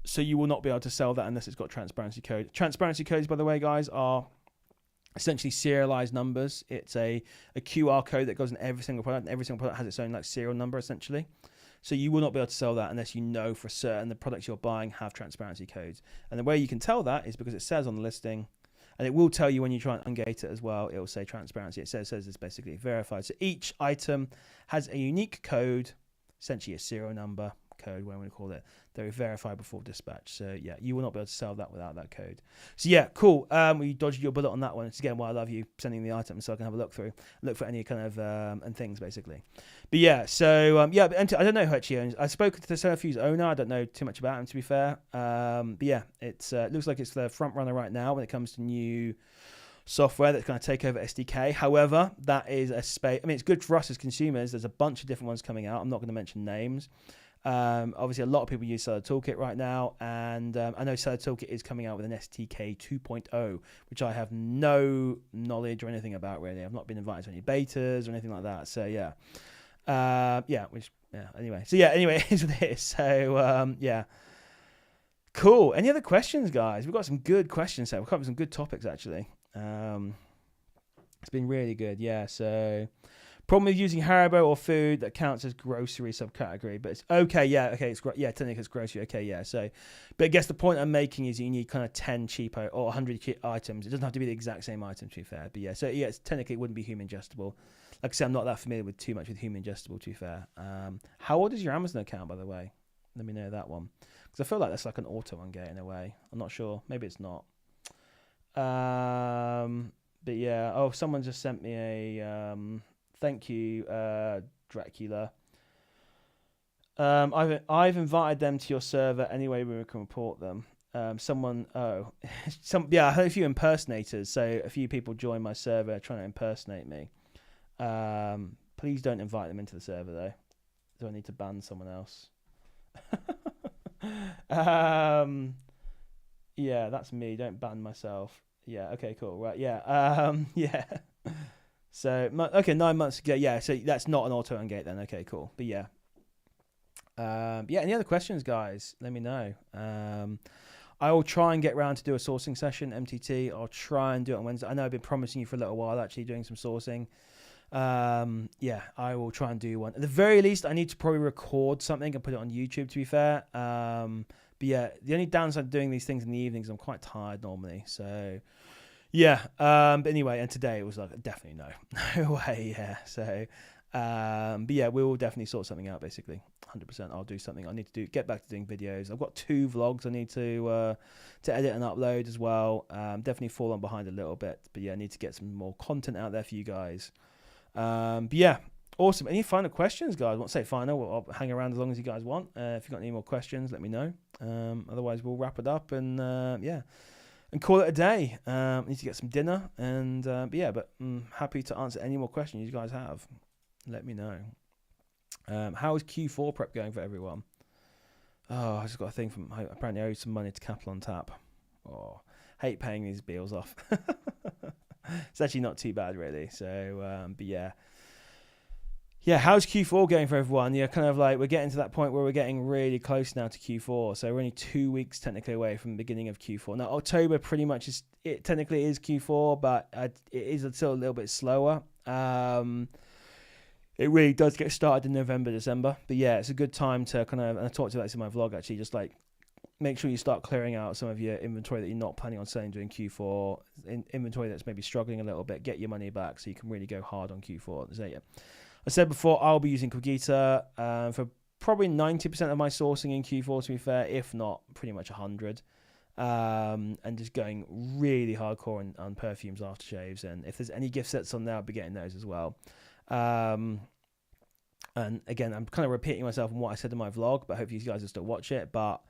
So you will not be able to sell that unless it's got transparency code. Transparency codes, by the way, guys, are essentially serialized numbers. It's a QR code that goes in every single product, and every single product has its own like serial number, essentially. So you will not be able to sell that unless you know for certain the products you're buying have transparency codes. And the way you can tell that is because it says on the listing, and it will tell you when you try and ungate it as well, it will say transparency. It says it's basically verified. So each item has a unique code, essentially a serial number code, whatever we call it. They're verified before dispatch. So yeah, you will not be able to sell that without that code. So yeah, cool. We dodged your bullet on that one. It's again why I love you sending the items so I can have a look for any kind of and things basically. But yeah, so yeah, but I don't know who actually owns. I spoke to the Cellafuze owner. I don't know too much about him, to be fair. But yeah, it looks like it's the front runner right now when it comes to new software that's going to take over SDK. However, that is a space. I mean, it's good for us as consumers. There's a bunch of different ones coming out. I'm not going to mention names. Obviously, a lot of people use Seller Toolkit right now, and I know Seller Toolkit is coming out with an SDK 2.0, which I have no knowledge or anything about, really. I've not been invited to any betas or anything like that. So yeah, anyway, it is what it is. So yeah, cool. Any other questions, guys? We've got some good questions here. We've covered some good topics actually. It's been really good. Yeah. So. Problem with using Haribo or food that counts as grocery subcategory, but it's okay. Yeah, okay, technically it's grocery. Okay, yeah. So, but I guess the point I'm making is you need kind of 10 cheapo or 100 items. It doesn't have to be the exact same item, to be fair. But yeah, so yeah, technically it wouldn't be human ingestible. Like I said, I'm not that familiar with too much with human ingestible, to be fair. How old is your Amazon account, by the way? Let me know that one, because I feel like that's like an auto ungate in a way. I'm not sure. Maybe it's not. But yeah. Oh, someone just sent me a. Thank you, Dracula. I've invited them to your server anyway. We can report them. I heard a few impersonators. So a few people joined my server trying to impersonate me. Please don't invite them into the server though. Do I need to ban someone else? Yeah, that's me. Don't ban myself. Yeah. Okay. Cool. Right. Yeah. Yeah. So, okay, 9 months ago. Yeah, so that's not an auto ungate then. Okay, cool. But yeah. Yeah, any other questions, guys? Let me know. I will try and get around to do a sourcing session, MTT. I'll try and do it on Wednesday. I know I've been promising you for a little while, actually, doing some sourcing. Yeah, I will try and do one. At the very least, I need to probably record something and put it on YouTube, to be fair. But yeah, the only downside of doing these things in the evenings, I'm quite tired normally. So... yeah, but anyway, and today it was like definitely no way. Yeah, so but yeah, we will definitely sort something out. Basically, 100%. I'll do something. I need to get back to doing videos. I've got 2 vlogs I need to edit and upload as well. Definitely fallen behind a little bit, but yeah, I need to get some more content out there for you guys. But yeah, awesome. Any final questions, guys? I won't say final. I'll hang around as long as you guys want. If you've got any more questions, let me know. Otherwise, we'll wrap it up and yeah. And call it a day. Need to get some dinner, and but I'm happy to answer any more questions you guys have. Let me know. How is Q4 prep going for everyone? Oh, I just got a thing from apparently I owe some money to Capital on Tap. Oh, hate paying these bills off. It's actually not too bad really. So, but yeah. Yeah, how's Q4 going for everyone? Yeah, kind of like we're getting to that point where we're getting really close now to Q4. So we're only 2 weeks technically away from the beginning of Q4. Now, October pretty much technically is Q4, but it is still a little bit slower. It really does get started in November, December. But yeah, it's a good time to kind of, and I talked about this in my vlog actually, just like make sure you start clearing out some of your inventory that you're not planning on selling during Q4, inventory that's maybe struggling a little bit, get your money back so you can really go hard on Q4. So yeah. I said before, I'll be using Cogita for probably 90% of my sourcing in Q4, to be fair, if not pretty much 100. And just going really hardcore on perfumes, aftershaves. And if there's any gift sets on there, I'll be getting those as well. And again, I'm kind of repeating myself on what I said in my vlog, but hopefully you guys will still watch it. But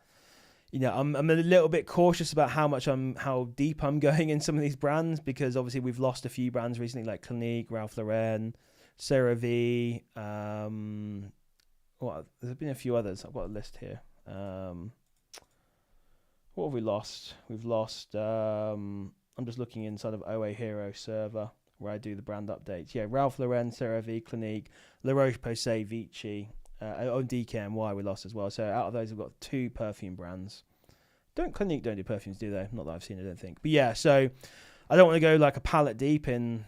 I'm a little bit cautious about how deep I'm going in some of these brands, because obviously we've lost a few brands recently, like Clinique, Ralph Lauren, CeraVe. There's been a few others. I've got a list here. What have we lost? We've lost. I'm just looking inside of OA Hero server where I do the brand updates. Yeah, Ralph Lauren, CeraVe, Clinique, La Roche-Posay, Vichy. DKNY we lost as well. So out of those, we've got 2 perfume brands. Clinique don't do perfumes, do they? Not that I've seen, I don't think. But yeah, so I don't want to go like a pallet deep in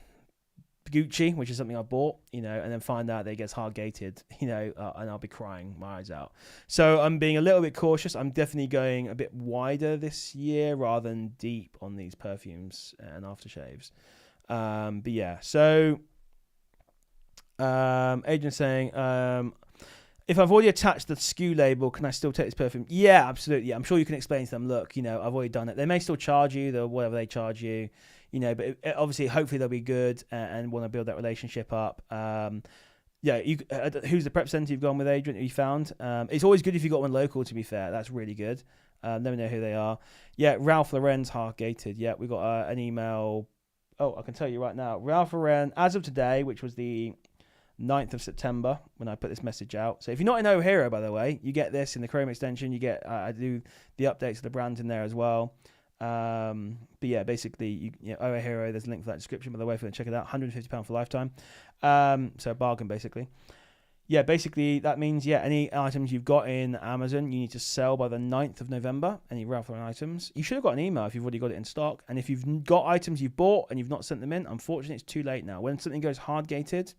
Gucci, which is something I bought, and then find out that it gets hard gated, and I'll be crying my eyes out. So I'm being a little bit cautious. I'm definitely going a bit wider this year rather than deep on these perfumes and aftershaves. But yeah, so Adrian's saying, if I've already attached the SKU label, can I still take this perfume? Yeah, absolutely. I'm sure you can explain to them, look, I've already done it. They may still charge you, whatever they charge you, but obviously, hopefully they'll be good and want to build that relationship up. Who's the prep center you've gone with, Adrian, that you found? It's always good if you got one local, to be fair. That's really good. Let me know who they are. Yeah, Ralph Lauren's hard gated. Yeah, we got an email. Oh, I can tell you right now. Ralph Lauren, as of today, which was the 9th of September when I put this message out. So if you're not in OA Hero, by the way, you get this in the Chrome extension. You get I do the updates of the brands in there as well. But yeah, basically, OA Hero, there's a link for that description, by the way, if you want to check it out. £150 for lifetime. So bargain, basically. Yeah, basically, that means, any items you've got in Amazon, you need to sell by the 9th of November, any Ralph Lauren items. You should have got an email if you've already got it in stock. And if you've got items you've bought and you've not sent them in, unfortunately, it's too late now. When something goes hard-gated,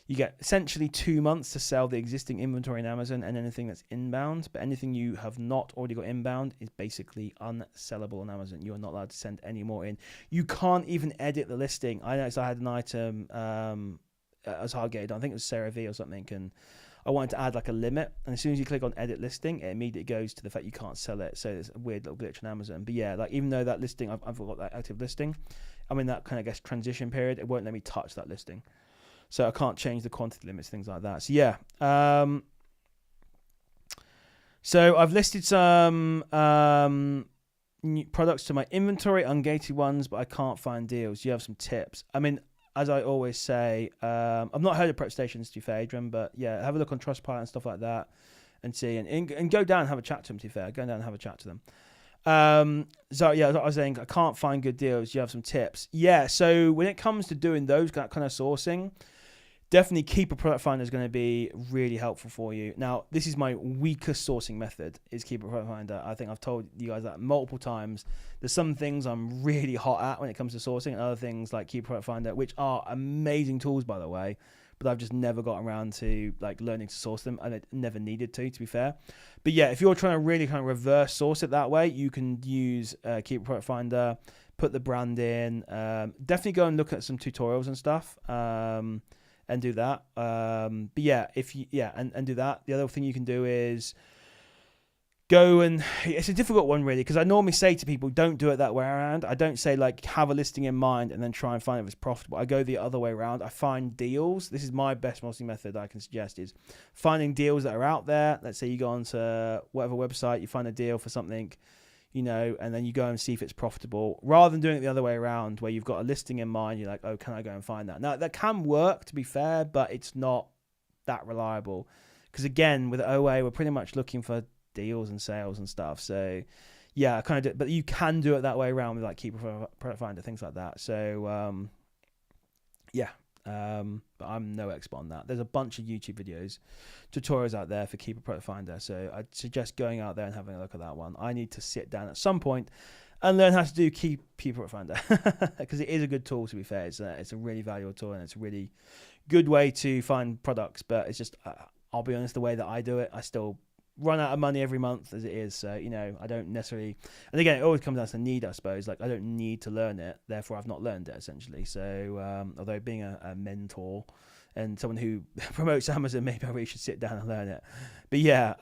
you get essentially 2 months to sell the existing inventory in Amazon and anything that's inbound. But anything you have not already got inbound is basically unsellable on Amazon. You are not allowed to send any more in. You can't even edit the listing. I noticed I had an item as hard gated. I think it was CeraVe or something, and I wanted to add like a limit. And as soon as you click on edit listing, it immediately goes to the fact you can't sell it. So it's a weird little glitch on Amazon. But yeah, like even though that listing, I've got that active listing, I'm in that kind of transition period. It won't let me touch that listing. So I can't change the quantity limits, things like that. So yeah. So I've listed some new products to my inventory, ungated ones, but I can't find deals. Do you have some tips? I mean, as I always say, I've not heard of prep stations, to be fair, Adrian, but yeah, have a look on Trustpilot and stuff like that and see. And go down and have a chat to them, to be fair. Go down and have a chat to them. So yeah, I was saying I can't find good deals. Do you have some tips? Yeah, so when it comes to doing those kind of sourcing, definitely Keeper Product Finder is going to be really helpful for you. Now, this is my weakest sourcing method, is Keeper Product Finder. I think I've told you guys that multiple times. There's some things I'm really hot at when it comes to sourcing, and other things like Keeper Product Finder, which are amazing tools, by the way, but I've just never gotten around to like learning to source them, and it never needed to be fair. But yeah, if you're trying to really kind of reverse source it that way, you can use Keeper Product Finder, put the brand in. Definitely go and look at some tutorials and stuff. And do that. But yeah, and do that. The other thing you can do is go and it's a difficult one really, because I normally say to people, don't do it that way around. I don't say like have a listing in mind and then try and find if it's profitable. I go the other way around. I find deals. This is my best marketing method I can suggest, is finding deals that are out there. Let's say you go onto whatever website, you find a deal for something, and then you go and see if it's profitable, rather than doing it the other way around where you've got a listing in mind. You're like, oh, can I go and find that? Now, that can work, to be fair, but it's not that reliable. Because again, with OA, we're pretty much looking for deals and sales and stuff. So yeah, kind of, but you can do it that way around with like Keeper Product Finder, things like that. So yeah. But I'm no expert on that. There's a bunch of YouTube videos, tutorials out there for Keeper Product Finder. So I'd suggest going out there and having a look at that one. I need to sit down at some point and learn how to do Keeper Product Finder, because it is a good tool, to be fair. It's a really valuable tool, and it's a really good way to find products. But it's just, I'll be honest, the way that I do it, I still run out of money every month as it is. So, I don't necessarily, and again, it always comes down to need, I suppose. Like, I don't need to learn it, therefore I've not learned it, essentially. So, although being a mentor and someone who promotes Amazon, maybe I really should sit down and learn it. But yeah,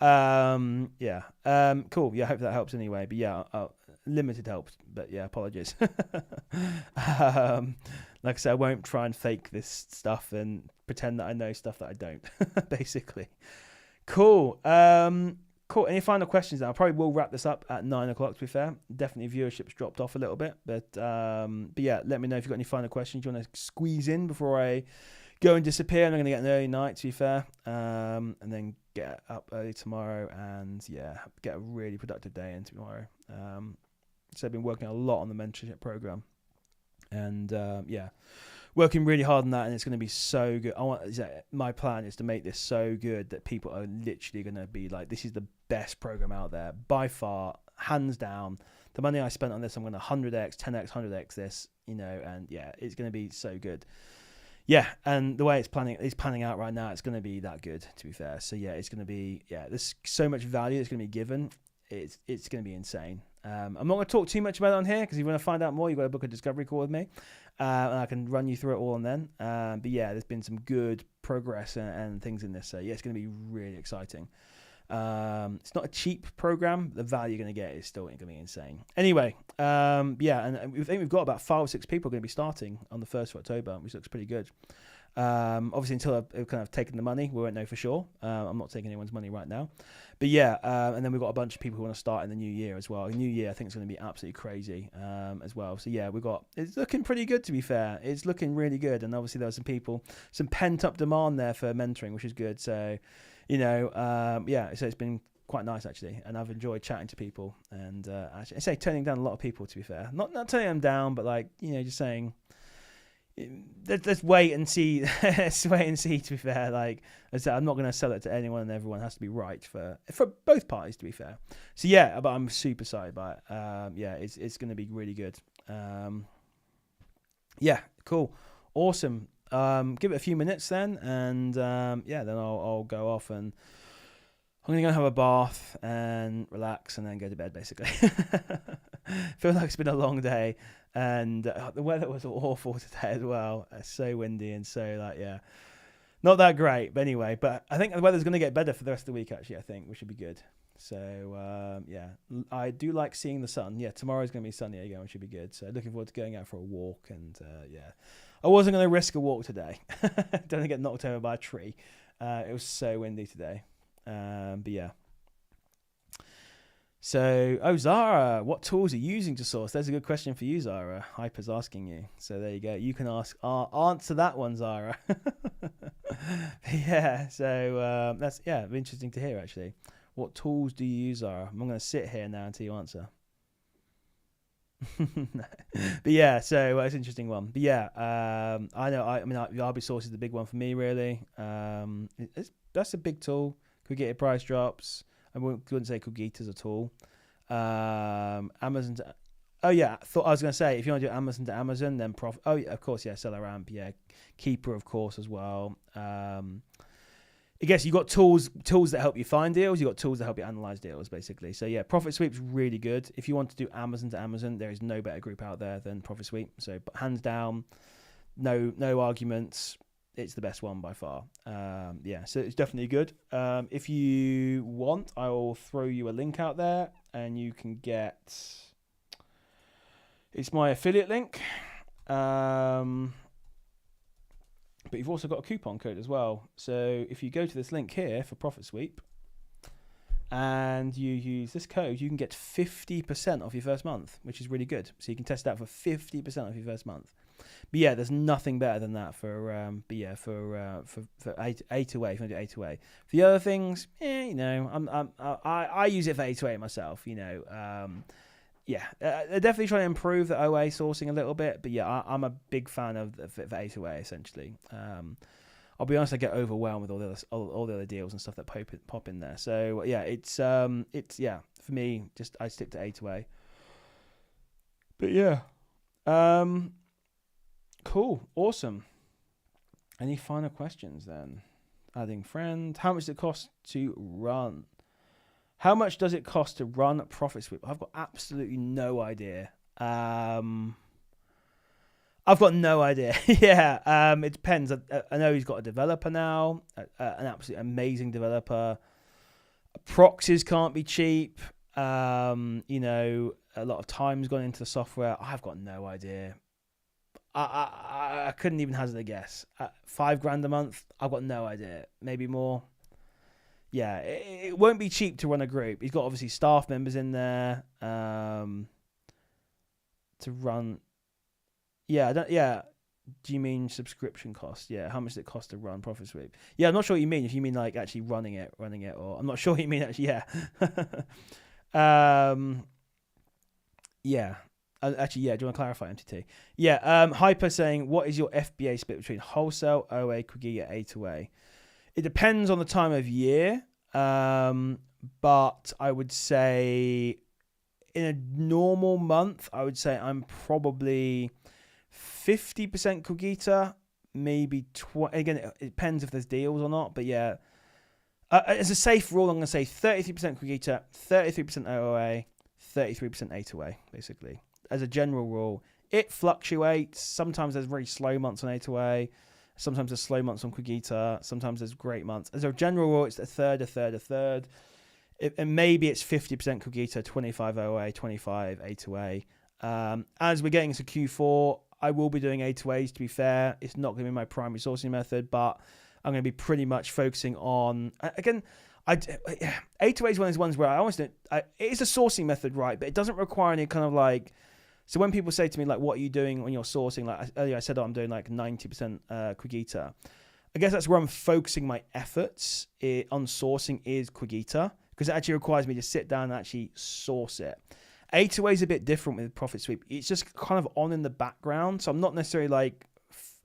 cool. Yeah, I hope that helps anyway. But yeah, limited help, but yeah, apologies. Like I said, I won't try and fake this stuff and pretend that I know stuff that I don't, basically. Cool. cool. Any final questions? Now, I probably will wrap this up at 9 o'clock. To be fair, definitely viewership's dropped off a little bit, but yeah, let me know if you've got any final questions you want to squeeze in before I go and disappear. I'm going to get an early night, to be fair, and then get up early tomorrow, and yeah, get a really productive day in tomorrow. So I've been working a lot on the mentorship program, and yeah, working really hard on that, and it's going to be so good. My plan is to make this so good that people are literally going to be like, this is the best program out there by far, hands down. The money I spent on this, I'm going to 100x, 10x, 100x this, and yeah, it's going to be so good. Yeah, and the way it's planning out right now, it's going to be that good, to be fair. So yeah, it's going to be, there's so much value that's going to be given. It's going to be insane. I'm not going to talk too much about it on here, because if you want to find out more, you've got to book a discovery call with me, and I can run you through it all on then. But yeah, there's been some good progress and things in this. So yeah, it's going to be really exciting. It's not a cheap program. The value you're going to get is still going to be insane. Anyway, yeah, and we think we've got about 5 or 6 people going to be starting on the 1st of October, which looks pretty good. Obviously, until I've kind of taken the money, we won't know for sure. I'm not taking anyone's money right now. But yeah, and then we've got a bunch of people who want to start in the new year as well. The new year, I think, is going to be absolutely crazy as well. So yeah, it's looking pretty good, to be fair. It's looking really good. And obviously there was some pent-up demand there for mentoring, which is good. So, yeah, so it's been quite nice, actually. And I've enjoyed chatting to people. And actually, I say turning down a lot of people, to be fair. Not turning them down, but like, just saying, let's wait and see. Let's wait and see, to be fair. Like I said, I'm not going to sell it to anyone, and everyone has to be right for both parties, to be fair. So yeah, but I'm super excited by it. Yeah, it's going to be really good. Yeah, cool, awesome. Give it a few minutes then, and yeah, then I'll go off, and I'm going to go have a bath and relax, and then go to bed, basically. Feel like it's been a long day, and the weather was awful today as well. It's so windy and so not that great. But anyway, but I think the weather's going to get better for the rest of the week, actually. I think we should be good. So yeah, I do like seeing the sun. Yeah, tomorrow's going to be sunny again, which should be good. So looking forward to going out for a walk, and yeah, I wasn't going to risk a walk today. Don't want to get knocked over by a tree. It was so windy today. But yeah. So, Zara, what tools are you using to source? There's a good question for you, Zara. Hyper's asking you. So there you go. You can answer that one, Zara. Yeah. So that's interesting to hear, actually. What tools do you use, Zara? I'm going to sit here now until you answer. But yeah, so it's an interesting one. But yeah, I know. RB Source is the big one for me, really. That's a big tool. Could get your price drops. I wouldn't say Cookitas at all. Amazon. I was going to say, if you want to do Amazon to Amazon, then Profit. Oh, yeah, of course, yeah. SellerAmp, yeah. Keeper, of course, as well. I guess you got tools that help you find deals. You got tools that help you analyze deals, basically. So yeah, Profit Sweep's really good. If you want to do Amazon to Amazon, there is no better group out there than Profit Sweep. So hands down, no arguments. It's the best one by far. Yeah, so it's definitely good. If you want, I will throw you a link out there, and you can get. It's my affiliate link, but you've also got a coupon code as well. So if you go to this link here for Profit Sweep, and you use this code, you can get 50% off your first month, which is really good. So you can test it out for 50% off your first month. But yeah, there's nothing better than that for A2A. If you want to do A2A, for the other things, I use it for A2A myself. Yeah, they're definitely trying to improve the OA sourcing a little bit. But yeah, I'm a big fan of for A2A essentially. I'll be honest, I get overwhelmed with all the other deals and stuff that pop in there. So yeah, it's for me, just I stick to A2A. But yeah, cool, awesome. Any final questions then? Adding friend. How much does it cost to run? How much does it cost to run Profit Sweep? I've got absolutely no idea. I've got no idea. Yeah, it depends. I know he's got a developer now, an absolutely amazing developer. Proxies can't be cheap. A lot of time's gone into the software. I've got no idea. I couldn't even hazard a guess. $5,000 a month. I've got no idea. Maybe more. yeah, it won't be cheap to run a group. He's got obviously staff members in there to run. Yeah, do you mean subscription cost? Yeah, how much does it cost to run Profit Sweep? Yeah, I'm not sure what you mean. If you mean like actually running it, or I'm not sure what you mean actually. Yeah, yeah. Actually, yeah. Do you want to clarify, MTT? Yeah. Hyper saying, what is your FBA split between wholesale, OA, Quagita, A2A? It depends on the time of year, but I would say in a normal month, I would say I'm probably 50% Quagita, maybe 20. Again, it depends if there's deals or not, but yeah. As a safe rule, I'm going to say 33% Quagita, 33% OA, 33% A2A, basically. As a general rule, it fluctuates. Sometimes there's very slow months on A2A. Sometimes there's slow months on Quagita. Sometimes there's great months. As a general rule, it's a third. And maybe it's 50% Quagita, 25 OA, 25 A2A. As we're getting into Q4, I will be doing A2As, to be fair. It's not going to be my primary sourcing method, but I'm going to be pretty much focusing on... Again, A2A is one of those ones where I almost don't... It is a sourcing method, right? But it doesn't require any kind of like... So when people say to me, like, what are you doing when you're sourcing? Like earlier I said, I'm doing like 90% Quagita. I guess that's where I'm focusing my efforts on sourcing is Quagita, because it actually requires me to sit down and actually source it. A2A is a bit different with Profit Sweep. It's just kind of on in the background. So I'm not necessarily like...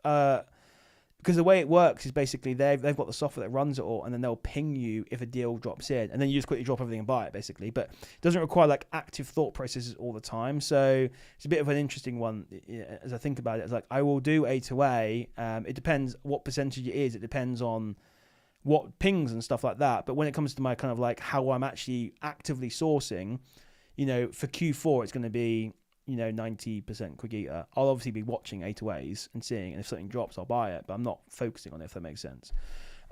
because the way it works is basically they've got the software that runs it all, and then they'll ping you if a deal drops in, and then you just quickly drop everything and buy it, basically. But it doesn't require like active thought processes all the time. So it's a bit of an interesting one as I think about it. It's like I will do A2A. It depends what percentage it is. It depends on what pings and stuff like that. But when it comes to my kind of like how I'm actually actively sourcing, for Q4, it's going to be 90% Quagita. I'll obviously be watching A2As and seeing, and if something drops, I'll buy it, but I'm not focusing on it, if that makes sense.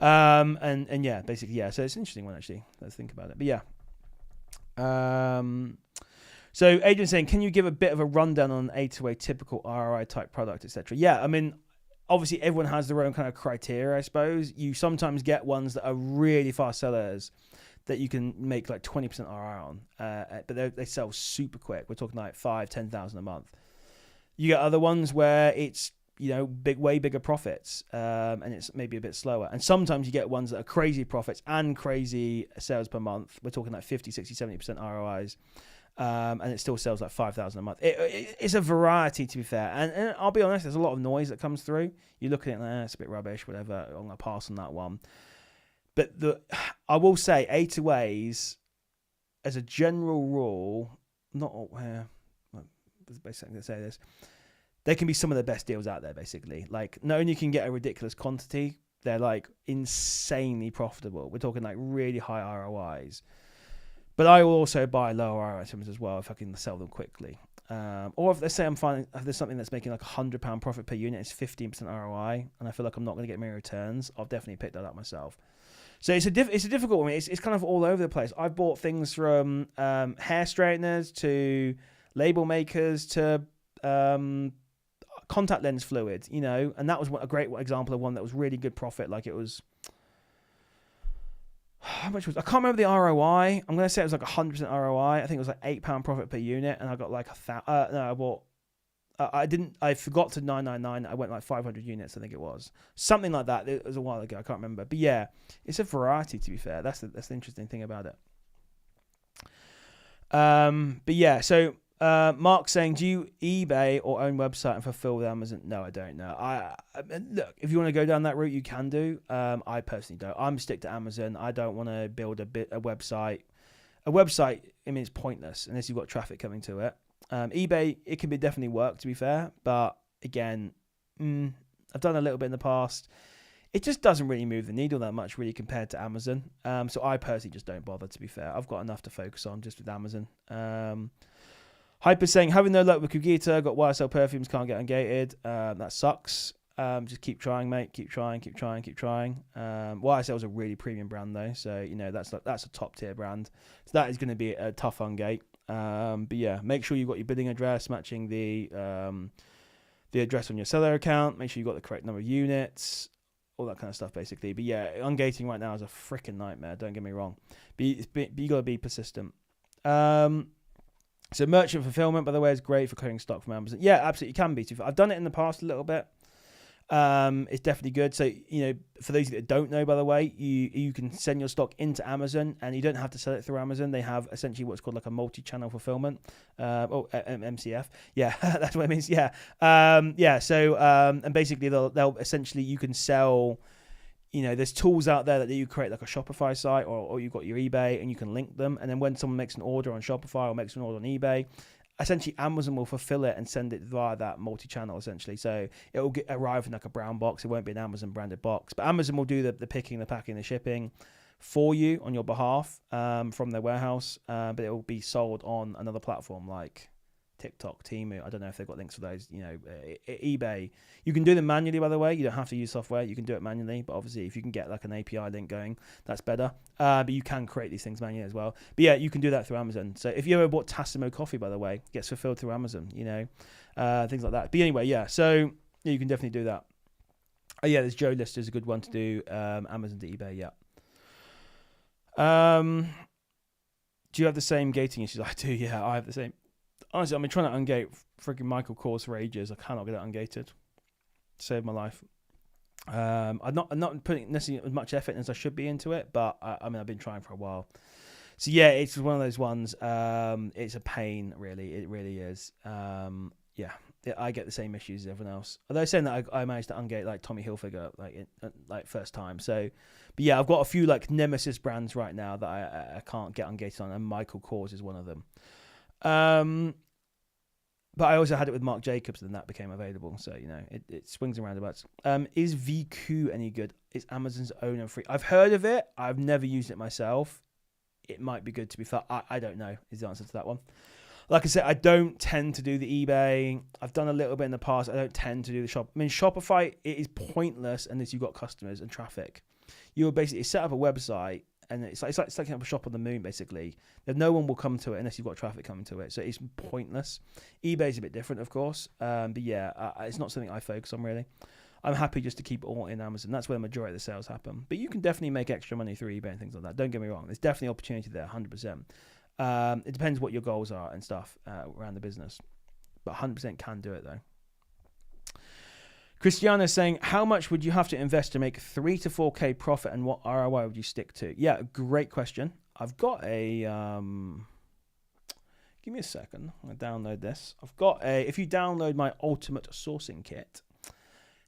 And yeah, basically, yeah. So it's an interesting one, actually. Let's think about it. But yeah. So Adrian's saying, can you give a bit of a rundown on A2A typical ROI type product, etc.? Yeah, I mean, obviously everyone has their own kind of criteria, I suppose. You sometimes get ones that are really fast sellers that you can make like 20% ROI on, but they sell super quick. We're talking like 5,000-10,000 a month. You get other ones where it's way bigger profits, and it's maybe a bit slower. And sometimes you get ones that are crazy profits and crazy sales per month. We're talking like 50, 60, 70% ROIs, and it still sells like 5,000 a month. It's a variety, to be fair. And I'll be honest, there's a lot of noise that comes through. You look at it, it's a bit rubbish, whatever. I'm gonna pass on that one. But I will say A2As, as a general rule, basically going to say this, they can be some of the best deals out there, basically. Like, not only can you get a ridiculous quantity, they're like insanely profitable. We're talking like really high ROIs. But I will also buy lower ROI items as well if I can sell them quickly. Or if let's say if there's something that's making like £100 profit per unit, it's 15% ROI, and I feel like I'm not going to get many returns, I'll definitely pick that up myself. So it's a difficult one. It's kind of all over the place. I've bought things from hair straighteners to label makers to contact lens fluid, and that was a great example of one that was really good profit. Like it was, how much was, I can't remember the ROI. I'm going to say it was like 100% ROI. I think it was like £8 profit per unit, and I got like I forgot to 999. I went like 500 units, I think it was. Something like that. It was a while ago. I can't remember. But yeah, it's a variety, to be fair. That's the interesting thing about it. But yeah, so Mark's saying, do you eBay or own website and fulfill with Amazon? No, I don't know. I look, if you want to go down that route, you can do. I personally don't. I'm stick to Amazon. I don't want to build a website. A website, I mean, it's pointless unless you've got traffic coming to it. eBay, it can definitely work, to be fair, but again, I've done a little bit in the past. It just doesn't really move the needle that much, really, compared to Amazon. So I personally just don't bother, to be fair. I've got enough to focus on just with Amazon. Hyper saying, having no luck with Quagita, got YSL perfumes, can't get ungated. That sucks. Just keep trying, mate. Keep trying. YSL is a really premium brand, though, so that's a top tier brand. So that is going to be a tough ungate. But yeah, make sure you've got your billing address matching the address on your seller account. Make sure you've got the correct number of units. all that kind of stuff, basically. But yeah, ungating right now is a freaking nightmare. Don't get me wrong. But you got to be persistent. So merchant fulfillment, by the way, is great for clearing stock from Amazon. Yeah, absolutely can be. I've done it in the past a little bit. It's definitely good. So, for those that don't know, by the way, you can send your stock into Amazon and you don't have to sell it through Amazon. They have essentially what's called like a multi-channel fulfillment. MCF. Yeah, that's what it means. Yeah. So, and basically they'll essentially, you can sell, there's tools out there that you create like a Shopify site or you've got your eBay and you can link them. And then when someone makes an order on Shopify or makes an order on eBay, essentially Amazon will fulfill it and send it via that multi-channel essentially. So it will arrive in like a brown box. It won't be an Amazon branded box, but Amazon will do the picking, the packing, the shipping for you on your behalf from their warehouse. But it will be sold on another platform like TikTok, Temu. I don't know if they've got links for those, eBay. You can do them manually, by the way. You don't have to use software. You can do it manually. But obviously, if you can get like an API link going, that's better. But you can create these things manually as well. But yeah, you can do that through Amazon. So if you ever bought Tassimo coffee, by the way, it gets fulfilled through Amazon, things like that. But anyway, yeah. So yeah, you can definitely do that. Yeah, there's Joe Lister is a good one to do. Amazon to eBay, yeah. Do you have the same gating issues? I do, yeah. I have the same. Honestly, I've been trying to ungate freaking Michael Kors for ages. I cannot get it ungated. Saved my life. I'm not putting necessarily as much effort as I should be into it, but I've been trying for a while. So yeah, it's one of those ones. It's a pain, really. It really is. I get the same issues as everyone else. Although saying that I managed to ungate like Tommy Hilfiger like first time. So, but yeah, I've got a few like nemesis brands right now that I can't get ungated on, and Michael Kors is one of them. But I also had it with Marc Jacobs, and that became available. So it swings and roundabouts. Is VQ any good? It's Amazon's own and free. I've heard of it. I've never used it myself. It might be good, to be fair. I don't know is the answer to that one. Like I said, I don't tend to do the eBay. I've done a little bit in the past. I don't tend to do the shop. I mean, Shopify, it is pointless unless you've got customers and traffic. You'll basically set up a website, and it's like setting up a shop on the moon, basically. No one will come to it unless you've got traffic coming to it. So it's pointless. eBay's a bit different, of course. But yeah, it's not something I focus on, really. I'm happy just to keep it all in Amazon. That's where the majority of the sales happen. But you can definitely make extra money through eBay and things like that. Don't get me wrong. There's definitely opportunity there, 100%. It depends what your goals are and stuff around the business. But 100% can do it, though. Christiana is saying, how much would you have to invest to make 3 to 4K profit, and what ROI would you stick to? Yeah, great question. I've got a... give me a second. I'm going to download this. I've got a... If you download my Ultimate Sourcing Kit,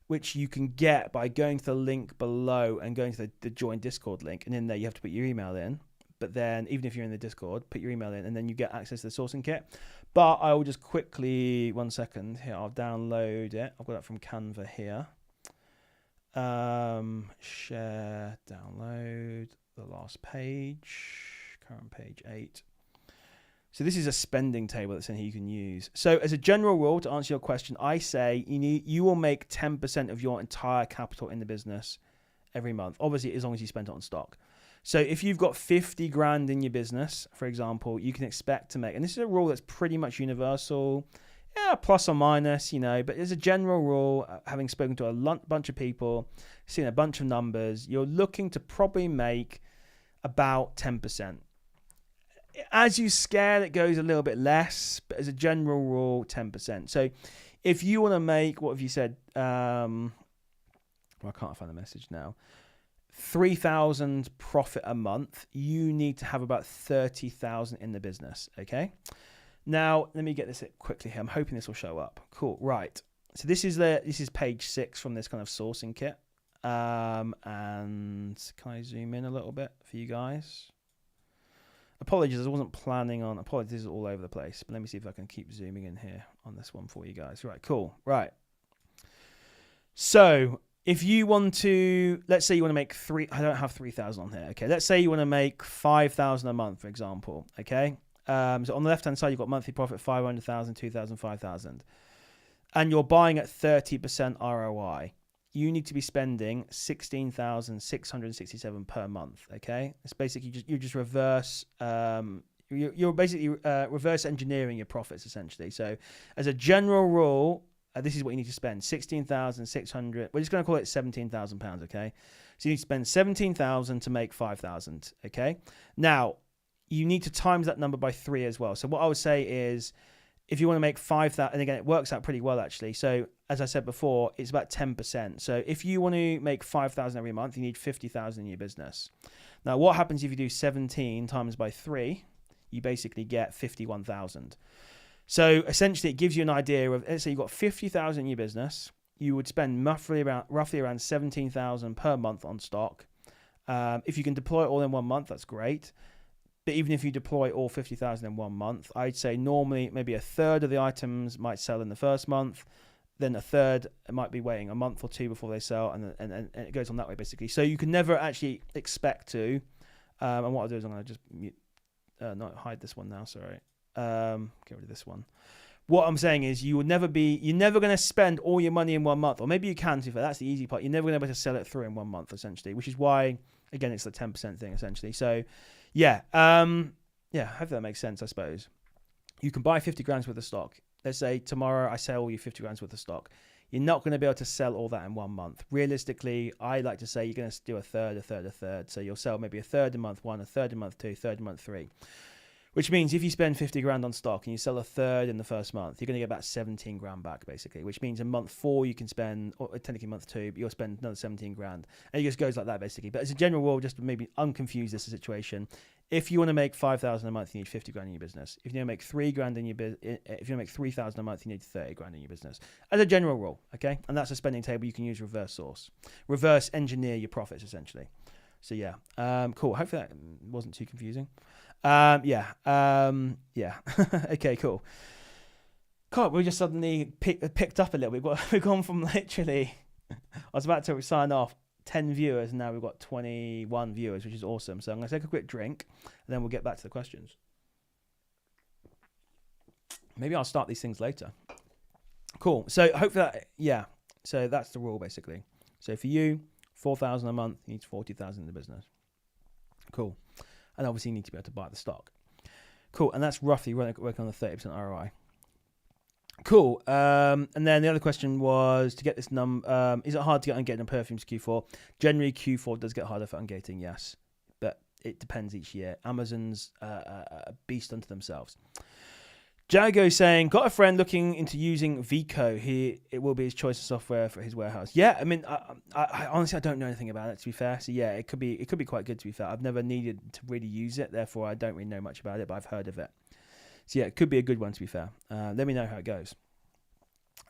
which you can get by going to the link below and going to the Join Discord link, and in there you have to put your email in. But then, even if you're in the Discord, put your email in, and then you get access to the sourcing kit. But I will just quickly, 1 second, here, I'll download it. I've got that from Canva here. Share, download, the last page, current page 8. So this is a spending table that's in here you can use. So as a general rule, to answer your question, I say you will make 10% of your entire capital in the business every month. Obviously, as long as you spend it on stock. So if you've got 50 grand in your business, for example, you can expect to make, and this is a rule that's pretty much universal, plus or minus, but as a general rule, having spoken to a bunch of people, seen a bunch of numbers, you're looking to probably make about 10%. As you scale, it goes a little bit less, but as a general rule, 10%. So if you want to make, what have you said? I can't find the message now. 3,000 profit a month, you need to have about 30,000 in the business. Okay. Now let me get this quickly here. I'm hoping this will show up. Cool. Right. So this is page 6 from this kind of sourcing kit. And can I zoom in a little bit for you guys? Apologies, I wasn't planning on. Apologies, this is all over the place. But let me see if I can keep zooming in here on this one for you guys. Right. Cool. Right. So if you want to, let's say you want to make I don't have 3,000 on here. Okay. Let's say you want to make 5,000 a month, for example. Okay. So on the left-hand side, you've got monthly profit, 500,000, 2,000, 5,000. And you're buying at 30% ROI. You need to be spending 16,667 per month. Okay. It's basically you just reverse, you're basically reverse engineering your profits essentially. So as a general rule, this is what you need to spend: 16,600. We're just going to call it £17,000. Okay, so you need to spend 17,000 to make 5,000. Okay, now you need to times that number by 3 as well. So what I would say is, if you want to make 5,000, and again, it works out pretty well actually. So as I said before, it's about 10%. So if you want to make 5,000 every month, you need 50,000 in your business. Now, what happens if you do 17 times by 3? You basically get 51,000. So essentially, it gives you an idea of, let's say you've got 50,000 in your business. You would spend roughly around 17,000 per month on stock. If you can deploy it all in 1 month, that's great. But even if you deploy all 50,000 in 1 month, I'd say normally maybe a third of the items might sell in the first month. Then a third might be waiting a month or 2 before they sell, and it goes on that way basically. So you can never actually expect to. And what I'll do is I'm going to just not hide this one now. Sorry, get rid of this one. What I'm saying is you're never going to spend all your money in 1 month, or maybe you can. That's the easy part. You're never going to be able to sell it through in 1 month essentially, which is why again it's the 10% thing essentially. So yeah, hopefully that makes sense. I suppose you can buy 50 grand's worth of stock. Let's say tomorrow I sell you 50 grand's worth of stock. You're not going to be able to sell all that in 1 month. Realistically, I like to say you're going to do a third. So you'll sell maybe a third in month 1, a third in month 2, third in month 3. Which means if you spend 50 grand on stock and you sell a third in the first month, you're going to get about 17 grand back basically, which means in month 4 you can spend, or technically month 2, you'll spend another 17 grand. And it just goes like that basically. But as a general rule, just to maybe unconfuse this situation, if you want to make 5,000 a month, you need 50 grand in your business. If you want to make 3 grand in your business, if you want to make 3,000 a month, you need 30 grand in your business. As a general rule, okay? And that's a spending table you can use reverse engineer your profits essentially. So yeah, cool. Hopefully that wasn't too confusing. Okay, cool. God, we just suddenly picked up a little. We've gone from literally, I was about to sign off, 10 viewers, and now we've got 21 viewers, which is awesome. So I'm going to take a quick drink, and then we'll get back to the questions. Maybe I'll start these things later. Cool. So hopefully so that's the rule basically. So for you, 4,000 a month, you need 40,000 in the business. Cool. And obviously you need to be able to buy the stock. Cool. And that's roughly working on the 30% ROI. Cool. And then the other question was to get this is it hard to get ungated on perfumes Q4? Generally, Q4 does get harder for ungating, yes. But it depends each year. Amazon's a beast unto themselves. Jago saying, got a friend looking into using Vico. It will be his choice of software for his warehouse. Yeah, I mean, I honestly, I don't know anything about it, to be fair. So yeah, it could be quite good, to be fair. I've never needed to really use it, therefore I don't really know much about it, but I've heard of it. So yeah, it could be a good one, to be fair. Let me know how it goes.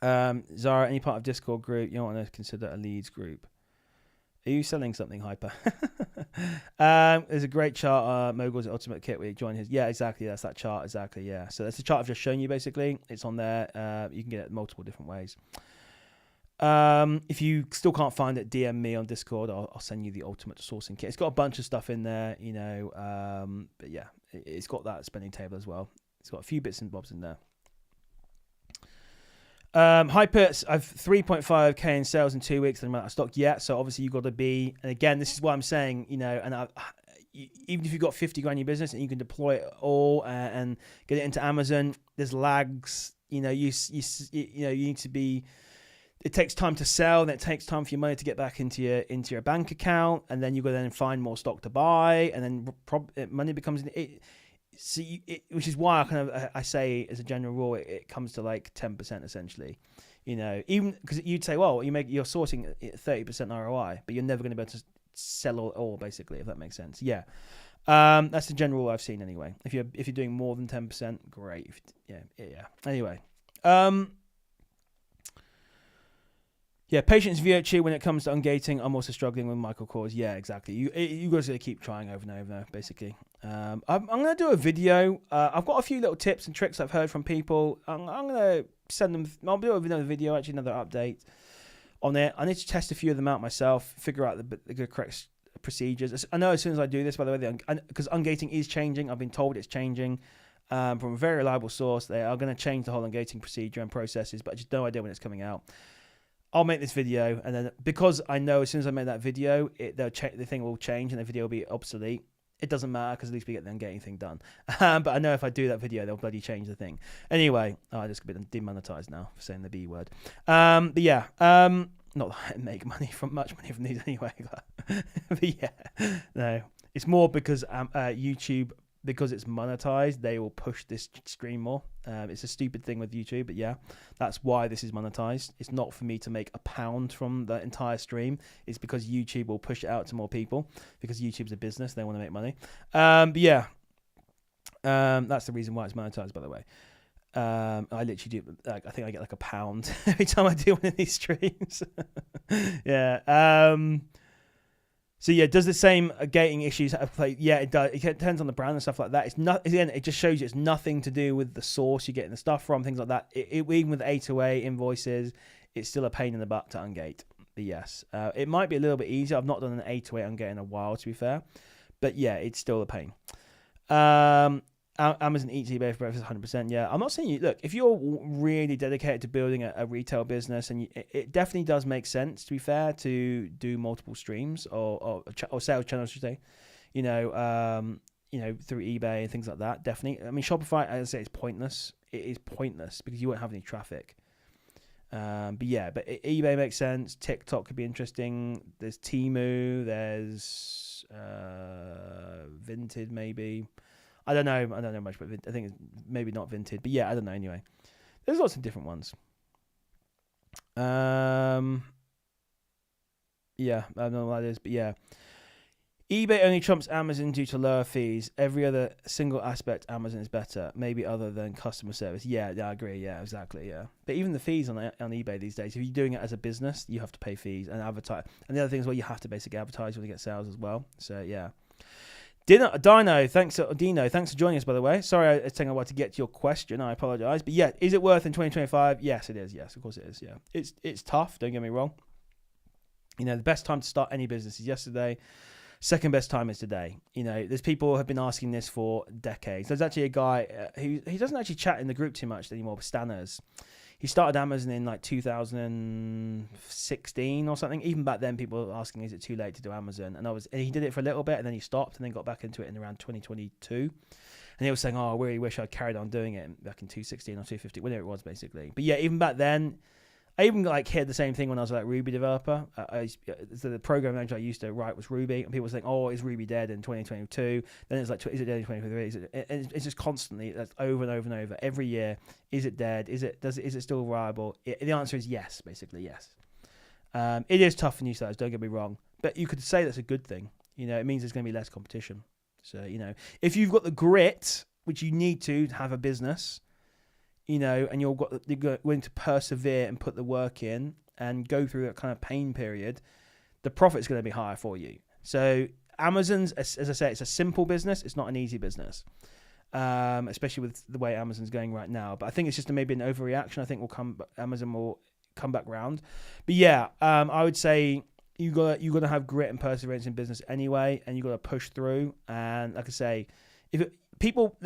Zara, any part of Discord group you don't want to consider a leads group? Are you selling something, Hyper? There's a great chart, Mogul's Ultimate Kit, where you join his. Yeah, exactly. That's that chart. Exactly. Yeah. So that's the chart I've just shown you. Basically, it's on there. You can get it multiple different ways. If you still can't find it, DM me on Discord. I'll send you the Ultimate Sourcing Kit. It's got a bunch of stuff in there, you know. But yeah, it's got that spending table as well. It's got a few bits and bobs in there. Hyper, I've 3.5k in sales in 2 weeks and I'm out of stock yet. So obviously you've got to be, and again, this is what I'm saying, you know, and even if you've got 50 grand in your business and you can deploy it all and get it into Amazon, there's lags, you know, you need to be, it takes time to sell and it takes time for your money to get back into your bank account. And then you go then find more stock to buy and then money becomes, which is why I say as a general rule, it comes to like 10% essentially, you know, even because you'd say, well, you're sourcing 30% ROI, but you're never going to be able to sell all basically, if that makes sense. Yeah. That's the general rule I've seen anyway. If you're doing more than 10%, great. Yeah. Anyway. Yeah, patience virtue when it comes to ungating. I'm also struggling with Michael Kors. Yeah, exactly. You guys got to keep trying over and over, basically. I'm going to do a video. I've got a few little tips and tricks I've heard from people. I'm going to send them. I'll do another video, actually, another update on it. I need to test a few of them out myself, figure out the correct procedures. I know as soon as I do this, by the way, because ungating is changing. I've been told it's changing from a very reliable source. They are going to change the whole ungating procedure and processes, but I just no idea when it's coming out. I'll make this video, and then because I know as soon as I make that video, the thing will change and the video will be obsolete. it doesn't matter because at least we get them getting anything done. But I know if I do that video, they'll bloody change the thing. Anyway, I just got a bit demonetized now for saying the B word. But yeah, not that I make much money from these anyway. But yeah, no, it's more because YouTube, because it's monetized, they will push this stream more. It's a stupid thing with YouTube, but yeah, that's why this is monetized. It's not for me to make £1 from the entire stream. It's because YouTube will push it out to more people, because YouTube's a business. They want to make money. But yeah, that's the reason why it's monetized, by the way. I literally do, like, I think I get like £1 every time I do one of these streams. Yeah. So yeah, does the same gating issues have play? Yeah, it does. It depends on the brand and stuff like that. It's not, again, it just shows you it's nothing to do with the source you're getting the stuff from, things like that. Even with A2A invoices, it's still a pain in the butt to ungate. But yes, it might be a little bit easier. I've not done an A2A ungate in a while, to be fair. But yeah, it's still a pain. Amazon eats eBay for breakfast 100%. Yeah, I'm not saying you, look, if you're really dedicated to building a retail business, and it definitely does make sense, to be fair, to do multiple streams or sales channels, I should say, you know, through eBay and things like that. Definitely. I mean, Shopify, as I say, it's pointless. It is pointless because you won't have any traffic. But yeah, but eBay makes sense. TikTok could be interesting. There's Temu. There's Vinted, maybe. I don't know much, but I think it's maybe not Vinted. But yeah, I don't know. Anyway, there's lots of different ones. Yeah, I don't know what that is, but yeah. eBay only trumps Amazon due to lower fees. Every other single aspect, Amazon is better, maybe other than customer service. Yeah, I agree. Yeah, exactly. Yeah, but even the fees on eBay these days, if you're doing it as a business, you have to pay fees and advertise. And the other thing is, well, you have to basically advertise when you get sales as well. So yeah. Dino, thanks for joining us, by the way. Sorry it's taking a while to get to your question. I apologize. But yeah, is it worth in 2025? Yes, it is. Yes, of course it is. Yeah, it's tough. Don't get me wrong. You know, the best time to start any business is yesterday. Second best time is today. You know, there's people who have been asking this for decades. There's actually a guy who he doesn't actually chat in the group too much anymore, but Stanners. He started Amazon in like 2016 or something. Even back then, people were asking, is it too late to do Amazon? And he did it for a little bit, and then he stopped, and then got back into it in around 2022. And he was saying, oh, I really wish I'd carried on doing it back in 2016 or 2015, whatever it was, basically. But yeah, even back then, I even like heard the same thing when I was like Ruby developer. So the program language I used to write was Ruby, and people were saying, "Oh, is Ruby dead in 2022?" Then it's like, "Is it dead in 2023?" It's just constantly, that's over and over and over every year. Is it dead? Is it still viable? The answer is yes, basically yes. It is tough for new starters. Don't get me wrong, but you could say that's a good thing. You know, it means there's going to be less competition. So you know, if you've got the grit, which you need to have a business, you know, and you're willing to persevere and put the work in and go through that kind of pain period, the profit's going to be higher for you. So Amazon's, as I say, it's a simple business. It's not an easy business, especially with the way Amazon's going right now. But I think it's just maybe an overreaction. I think Amazon will come back round. But yeah, I would say you got to have grit and perseverance in business anyway, and you got to push through. And like I say, people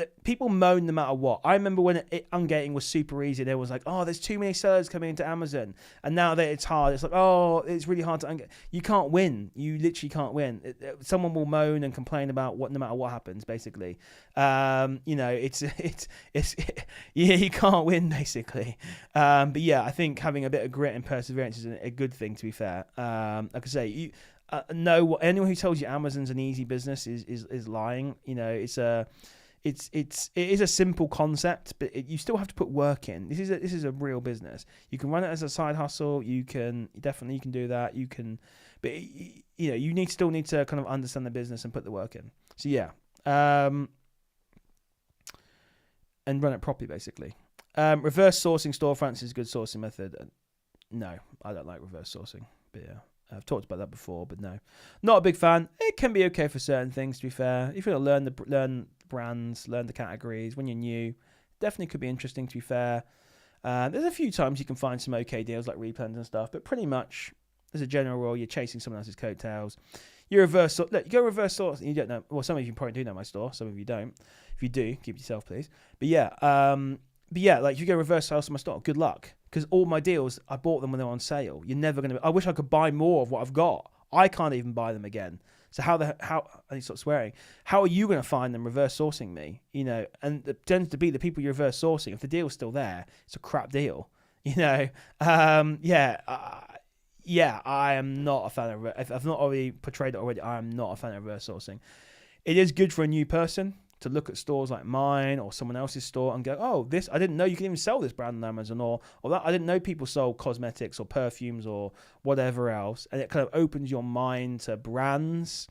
moan no matter what. I remember when ungating was super easy. There was like, oh, there's too many sellers coming into Amazon, and now that it's hard, it's like, oh, it's really hard to ungate. You can't win. You literally can't win. Someone will moan and complain about no matter what happens. Basically, you know, it's yeah, you can't win basically. But yeah, I think having a bit of grit and perseverance is a good thing. To be fair, like I say, no, anyone who tells you Amazon's an easy business is lying. You know, it is a simple concept, but you still have to put work in. This is a real business. You can run it as a side hustle. You can do that. You can, but you know, you still need to kind of understand the business and put the work in. So yeah, and run it properly, basically. Reverse sourcing storefronts is a good sourcing method. No, I don't like reverse sourcing, but yeah. I've talked about that before, but no, not a big fan. It can be okay for certain things, to be fair. If you want to learn brands, learn the categories when you're new, definitely could be interesting, to be fair. There's a few times you can find some okay deals like replens and stuff, but pretty much as a general rule, you're chasing someone else's coattails. You go reverse source, and you don't know. Well, some of you probably do know my store, some of you don't. If you do, keep it yourself, please. But yeah, like if you go reverse sales to my store, good luck. Because all my deals, I bought them when they were on sale. You're never going to... I wish I could buy more of what I've got. I can't even buy them again. So how I stop swearing. How are you going to find them reverse sourcing me? And it tends to be the people you're reverse sourcing. If the deal's still there, it's a crap deal. Yeah, I am not a fan of. If I've not already portrayed it already, I am not a fan of reverse sourcing. It is good for a new person to look at stores like mine or someone else's store and go, oh, this, I didn't know you can even sell this brand on Amazon, or that, I didn't know people sold cosmetics or perfumes or whatever else. And it kind of opens your mind to brands.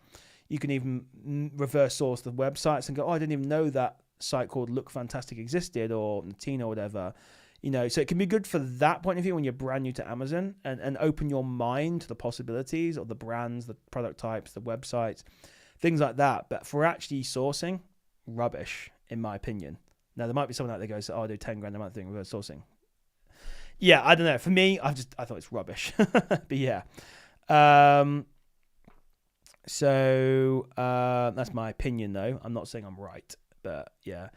You can even reverse source the websites and go, oh, I didn't even know that site called Look Fantastic existed, or Natina or whatever. So it can be good for that point of view when you're brand new to Amazon, and open your mind to the possibilities of the brands, the product types, the websites, things like that. But for actually sourcing, rubbish, in my opinion. Now, there might be someone out there that goes, oh, I'll do 10 grand a month doing reverse sourcing. Yeah, I don't know. For me, I thought it's rubbish. But yeah. So that's my opinion, though. I'm not saying I'm right, but yeah.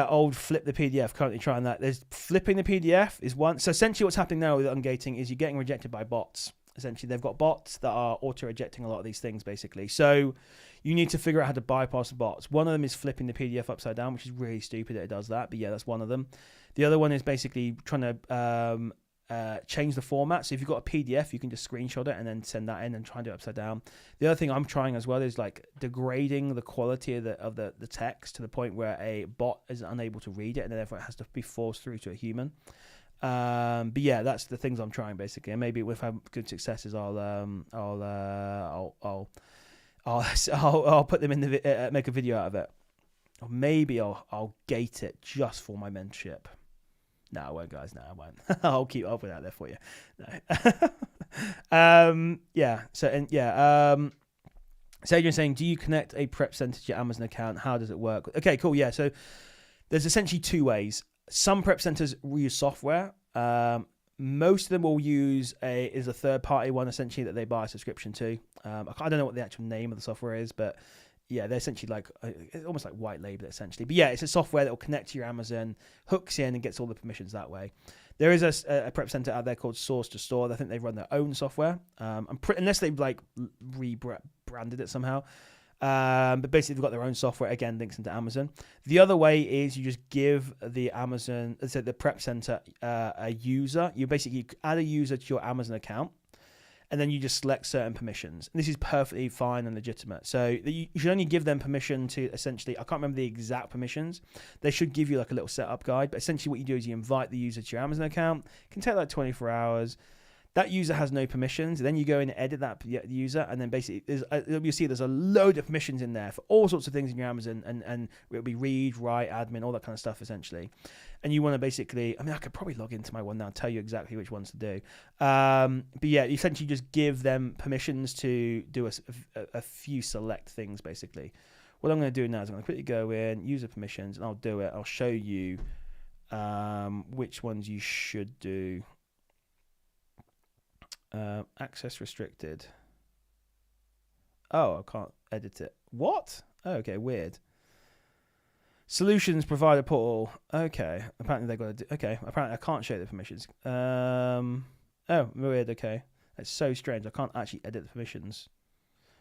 Old flip the PDF. Currently trying that. There's flipping the PDF is one. So essentially what's happening now with ungating is you're getting rejected by bots. Essentially, they've got bots that are auto-rejecting a lot of these things, basically. So you need to figure out how to bypass the bots. One of them is flipping the PDF upside down, which is really stupid that it does that. But yeah, that's one of them. The other one is basically trying to change the format. So if you've got a PDF, you can just screenshot it and then send that in and try and do it upside down. The other thing I'm trying as well is like degrading the quality of the text to the point where a bot is unable to read it, and then therefore it has to be forced through to a human. But yeah, that's the things I'm trying basically, and maybe if I have good successes, I'll put them in the make a video out of it, or maybe I'll gate it just for my mentorship. No, I won't, guys. No, I won't. I'll put it out there for you. No. Yeah. So Adrian's saying, do you connect a prep center to your Amazon account? How does it work? Okay, cool. Yeah. So there's essentially two ways. Some prep centers use software. Most of them will use a third party one, essentially, that they buy a subscription to. I don't know what the actual name of the software is, but yeah, they're essentially like almost like white label essentially. But yeah, it's a software that will connect to your Amazon, hooks in, and gets all the permissions that way. There is a prep center out there called Source to Store. I think they run their own software, unless they've like rebranded it somehow. But basically, they've got their own software. Again, links into Amazon. The other way is you just give the the prep center a user. You basically add a user to your Amazon account, and then you just select certain permissions. And this is perfectly fine and legitimate. So you should only give them permission to essentially, I can't remember the exact permissions. They should give you like a little setup guide. But essentially what you do is you invite the user to your Amazon account. It can take like 24 hours. That user has no permissions. Then you go in and edit that user. And then basically, you'll see there's a load of permissions in there for all sorts of things in your Amazon. And it'll be read, write, admin, all that kind of stuff, essentially. And you want to basically, I mean, I could probably log into my one now and tell you exactly which ones to do. But yeah, you essentially just give them permissions to do a few select things, basically. What I'm going to do now is I'm going to quickly go in, user permissions, and I'll do it. I'll show you which ones you should do. Access restricted. Oh, I can't edit it. What? Oh, okay, weird. Solutions provider portal. Okay, apparently they've got to do. Okay, apparently I can't show the permissions. Oh, weird. Okay, that's so strange. I can't actually edit the permissions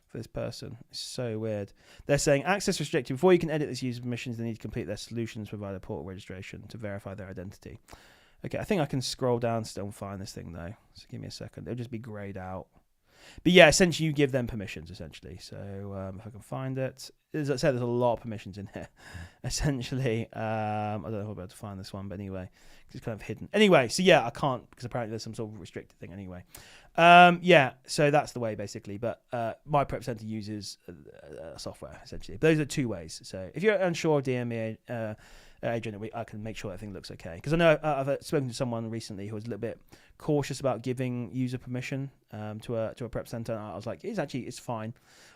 for this person. It's so weird. They're saying access restricted. Before you can edit this user permissions, they need to complete their solutions provider portal registration to verify their identity. Okay, I think I can scroll down still and find this thing though. So give me a second. It'll just be grayed out. But yeah, essentially you give them permissions essentially. So if I can find it, as I said, there's a lot of permissions in here. Essentially, I don't know if I'll be able to find this one, but anyway, it's kind of hidden. Anyway, so yeah, I can't because apparently there's some sort of restricted thing anyway. Yeah, so that's the way basically. But my prep center uses software essentially. But those are two ways. So if you're unsure, DM me. Adrian, I can make sure everything looks okay. Because I know I've spoken to someone recently who was a little bit cautious about giving user permission to a prep center. And I was like, it's fine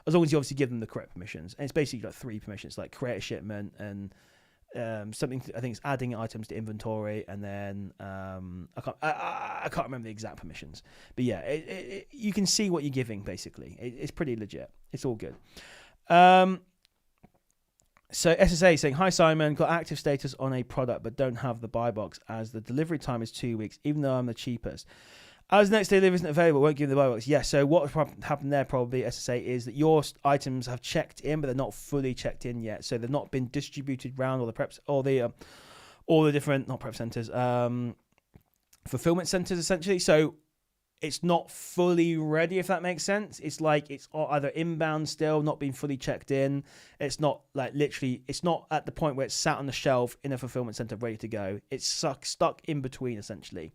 as long as you obviously give them the correct permissions. And it's basically like 3 permissions, like create a shipment and something. I think it's adding items to inventory, and then I can't remember the exact permissions. But yeah, you can see what you're giving basically. It's pretty legit. It's all good. So SSA saying, hi Simon, got active status on a product but don't have the buy box as the delivery time is 2 weeks, even though I'm the cheapest. As next day delivery isn't available, won't give you the buy box. Yeah, so what happened there probably, as I say, is that your items have checked in, but they're not fully checked in yet. So they've not been distributed around all the preps, all the different, not prep centers, fulfillment centers essentially. So it's not fully ready, if that makes sense. It's like it's either inbound still, not being fully checked in. It's not like literally, it's not at the point where it's sat on the shelf in a fulfillment center ready to go. It's stuck in between essentially.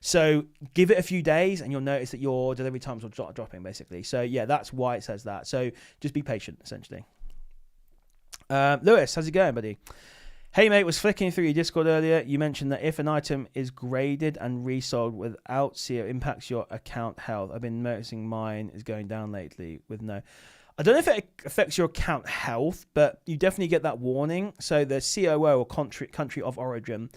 So give it a few days and you'll notice that your delivery times will start dropping basically. So yeah, that's why it says that. So just be patient essentially. Lewis, how's it going, buddy? Hey mate, was flicking through your Discord earlier. You mentioned that if an item is graded and resold without CO, it impacts your account health. I've been noticing mine is going down lately with no. I don't know if it affects your account health, but you definitely get that warning. So the COO or country of origin,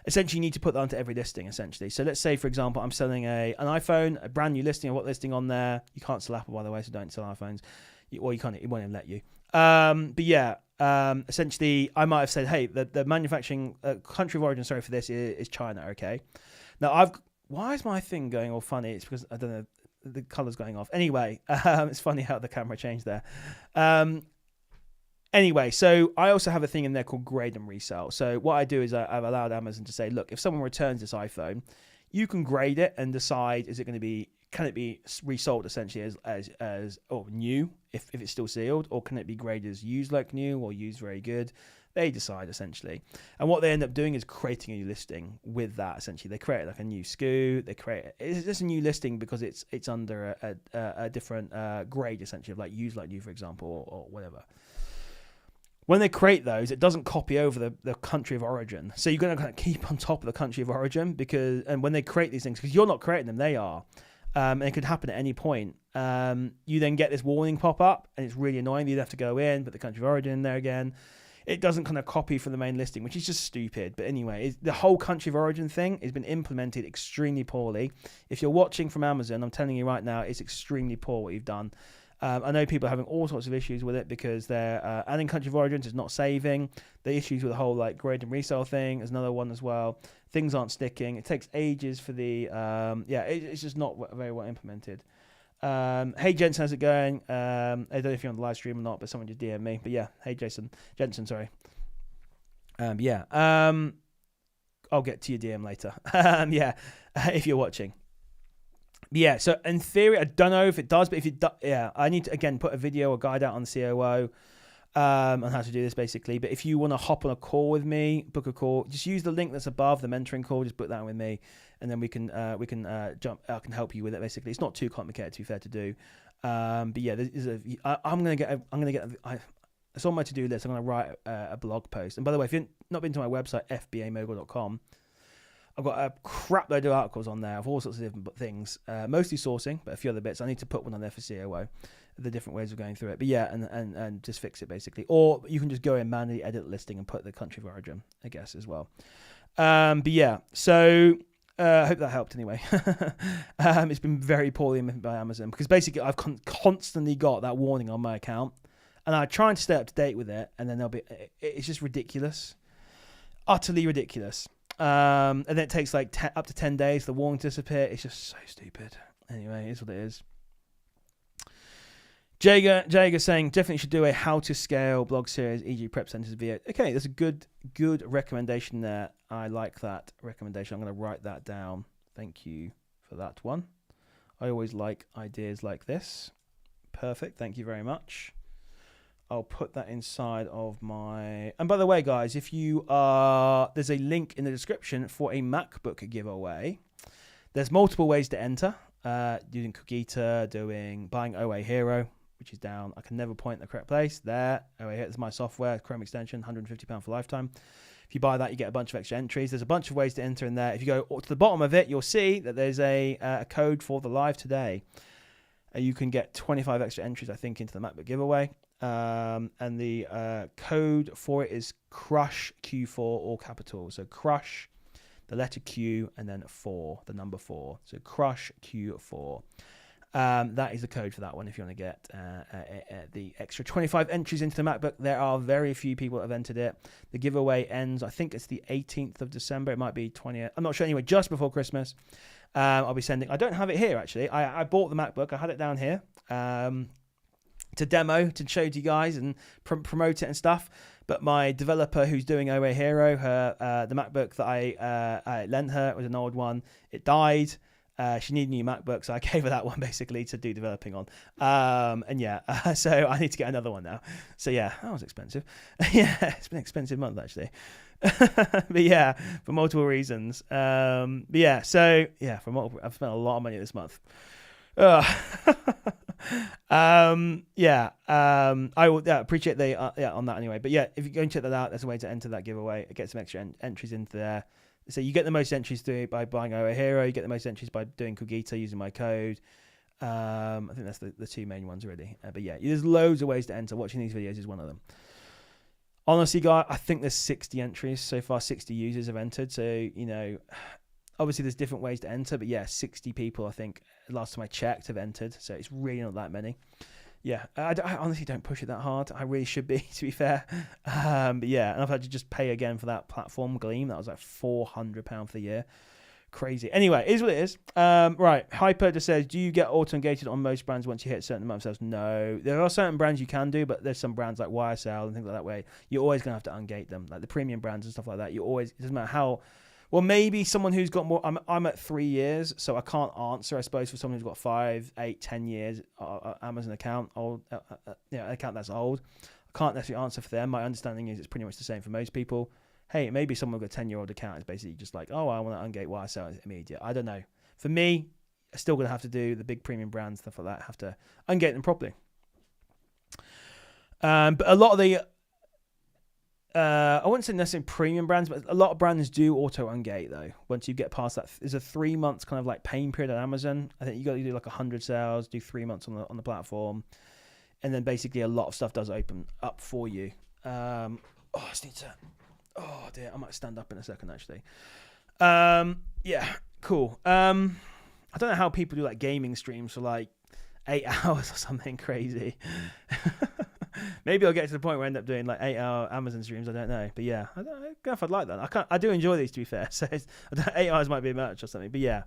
essentially you need to put that onto every listing essentially. So let's say, for example, I'm selling an iPhone, a brand new listing. What listing on there? You can't sell Apple, by the way, so don't sell iPhones. Well, you can't. It won't even let you. But yeah. Essentially, I might have said, hey, the manufacturing country of origin, sorry for this, is China, okay? Now, why is my thing going all funny? It's because, I don't know, the colour's going off. Anyway, it's funny how the camera changed there. Anyway, so I also have a thing in there called grade and resell. So what I do is I've allowed Amazon to say, look, if someone returns this iPhone, you can grade it and decide, can it be resold essentially as new if it's still sealed, or can it be graded as used like new or used very good? They decide essentially. And what they end up doing is creating a new listing with that essentially. They create like a new SKU, it's just a new listing because it's under a different grade essentially of like used like new, for example, or whatever. When they create those, it doesn't copy over the country of origin. So you're going to kind of keep on top of the country of origin and when they create these things, because you're not creating them, they are. And it could happen at any point. You then get this warning pop up, and it's really annoying. You'd have to go in, put the country of origin in there again. It doesn't kind of copy from the main listing, which is just stupid. But anyway, the whole country of origin thing has been implemented extremely poorly. If you're watching from Amazon, I'm telling you right now, it's extremely poor what you've done. I know people are having all sorts of issues with it because they're adding country of origins is not saving. The issues with the whole like grade and resale thing is another one as well. Things aren't sticking. It takes ages for the it's just not very well implemented. Hey Jensen, how's it going? I don't know if you're on the live stream or not, but someone just DM me. But yeah, hey Jensen, sorry. I'll get to your DM later. If you're watching. Yeah, so in theory, I don't know if it does, but if it does, I need to, again, put a video or guide out on the COO on how to do this, basically. But if you want to hop on a call with me, book a call, just use the link that's above, the mentoring call, just put that with me, and then we can jump, I can help you with it, basically. It's not too complicated, to be fair, to do. But yeah, I'm going to get, it's on my to-do list. I'm going to write a blog post. And by the way, if you've not been to my website, fbamogul.com, I've got a crap load of articles on there of all sorts of different things, mostly sourcing, but a few other bits. I need to put one on there for COO, the different ways of going through it. But yeah, and just fix it basically. Or you can just go in, manually edit the listing and put the country of origin, I guess, as well. But yeah, so I hope that helped anyway. It's been very poorly implemented by Amazon because basically I've constantly got that warning on my account and I try and stay up to date with it, and then it's just ridiculous. Utterly ridiculous. And then it takes like up to 10 days for the warning to disappear. It's just so stupid. Anyway, it is what it is. Jager saying definitely should do a how to scale blog series, e.g. prep centers video. Okay, that's a good recommendation there. I like that recommendation. I'm going to write that down. Thank you for that one. I always like ideas like this. Perfect. Thank you very much. I'll put that inside of my... And by the way, guys, if you are... There's a link in the description for a MacBook giveaway. There's multiple ways to enter. Using Cookeater, buying OA Hero, which is down. I can never point in the correct place. There. OA Hero is my software, Chrome extension, £150 for lifetime. If you buy that, you get a bunch of extra entries. There's a bunch of ways to enter in there. If you go to the bottom of it, you'll see that there's a code for the live today. You can get 25 extra entries, I think, into the MacBook giveaway. And the code for it is CRUSH Q4, all capital. So CRUSH, the letter Q, and then 4, the number 4. So CRUSH Q4. That is the code for that one if you want to get the extra 25 entries into the MacBook. There are very few people that have entered it. The giveaway ends, I think it's the 18th of December. It might be 20th. I'm not sure. Anyway, just before Christmas. I'll be sending... I don't have it here, actually. I bought the MacBook. I had it down here to demo, to show to you guys and promote it and stuff. But my developer who's doing OA Hero, the MacBook that I lent her, it was an old one. It died. She needed a new MacBook, so I gave her that one basically to do developing on. So I need to get another one now. So yeah, that was expensive. Yeah, it's been an expensive month actually. But yeah, for multiple reasons. I've spent a lot of money this month. I will appreciate on that anyway. But yeah, if you go and check that out, there's a way to enter that giveaway. Get some extra entries into there. So you get the most entries through by buying OA Hero. You get the most entries by doing Cogito using my code. I think that's the two main ones really. But yeah, there's loads of ways to enter. Watching these videos is one of them. Honestly, guys, I think there's 60 entries so far. 60 users have entered. So, obviously there's different ways to enter. But yeah, 60 people, I think, last time I checked, have entered. So it's really not that many. Yeah, I honestly don't push it that hard. I really should be, to be fair. But yeah, and I've had to just pay again for that platform, Gleam. That was like £400 for the year. Crazy. Anyway, it is what it is. Right, Hyper just says, do you get auto-ungated on most brands once you hit a certain amount of sales? No. There are certain brands you can do, but there's some brands like YSL and things like that where you're always going to have to ungate them. Like the premium brands and stuff like that, it doesn't matter how... Well, maybe someone who's got more... I'm at 3 years, so I can't answer, I suppose, for someone who's got 5, 8, 10 years Amazon account, account that's old. I can't necessarily answer for them. My understanding is it's pretty much the same for most people. Hey, maybe someone with a 10-year-old account is basically just like, oh, I want to ungate YSL immediate. I don't know. For me, I'm still going to have to do the big premium brands, stuff like that. Have to ungate them properly. But a lot of the... I wouldn't say necessarily premium brands, but a lot of brands do auto ungate though. Once you get past that, there's a 3 months kind of like pain period at Amazon. I think you got to do like 100 sales, do 3 months on the platform, and then basically a lot of stuff does open up for you. I just need to. Oh dear, I might stand up in a second actually. Yeah, cool. I don't know how people do like gaming streams for like 8 hours or something crazy. Maybe I'll get to the point where I end up doing like 8-hour Amazon streams. I don't know, but yeah, I don't know if I'd like that. I do enjoy these, to be fair. So 8 hours might be much or something, but yeah,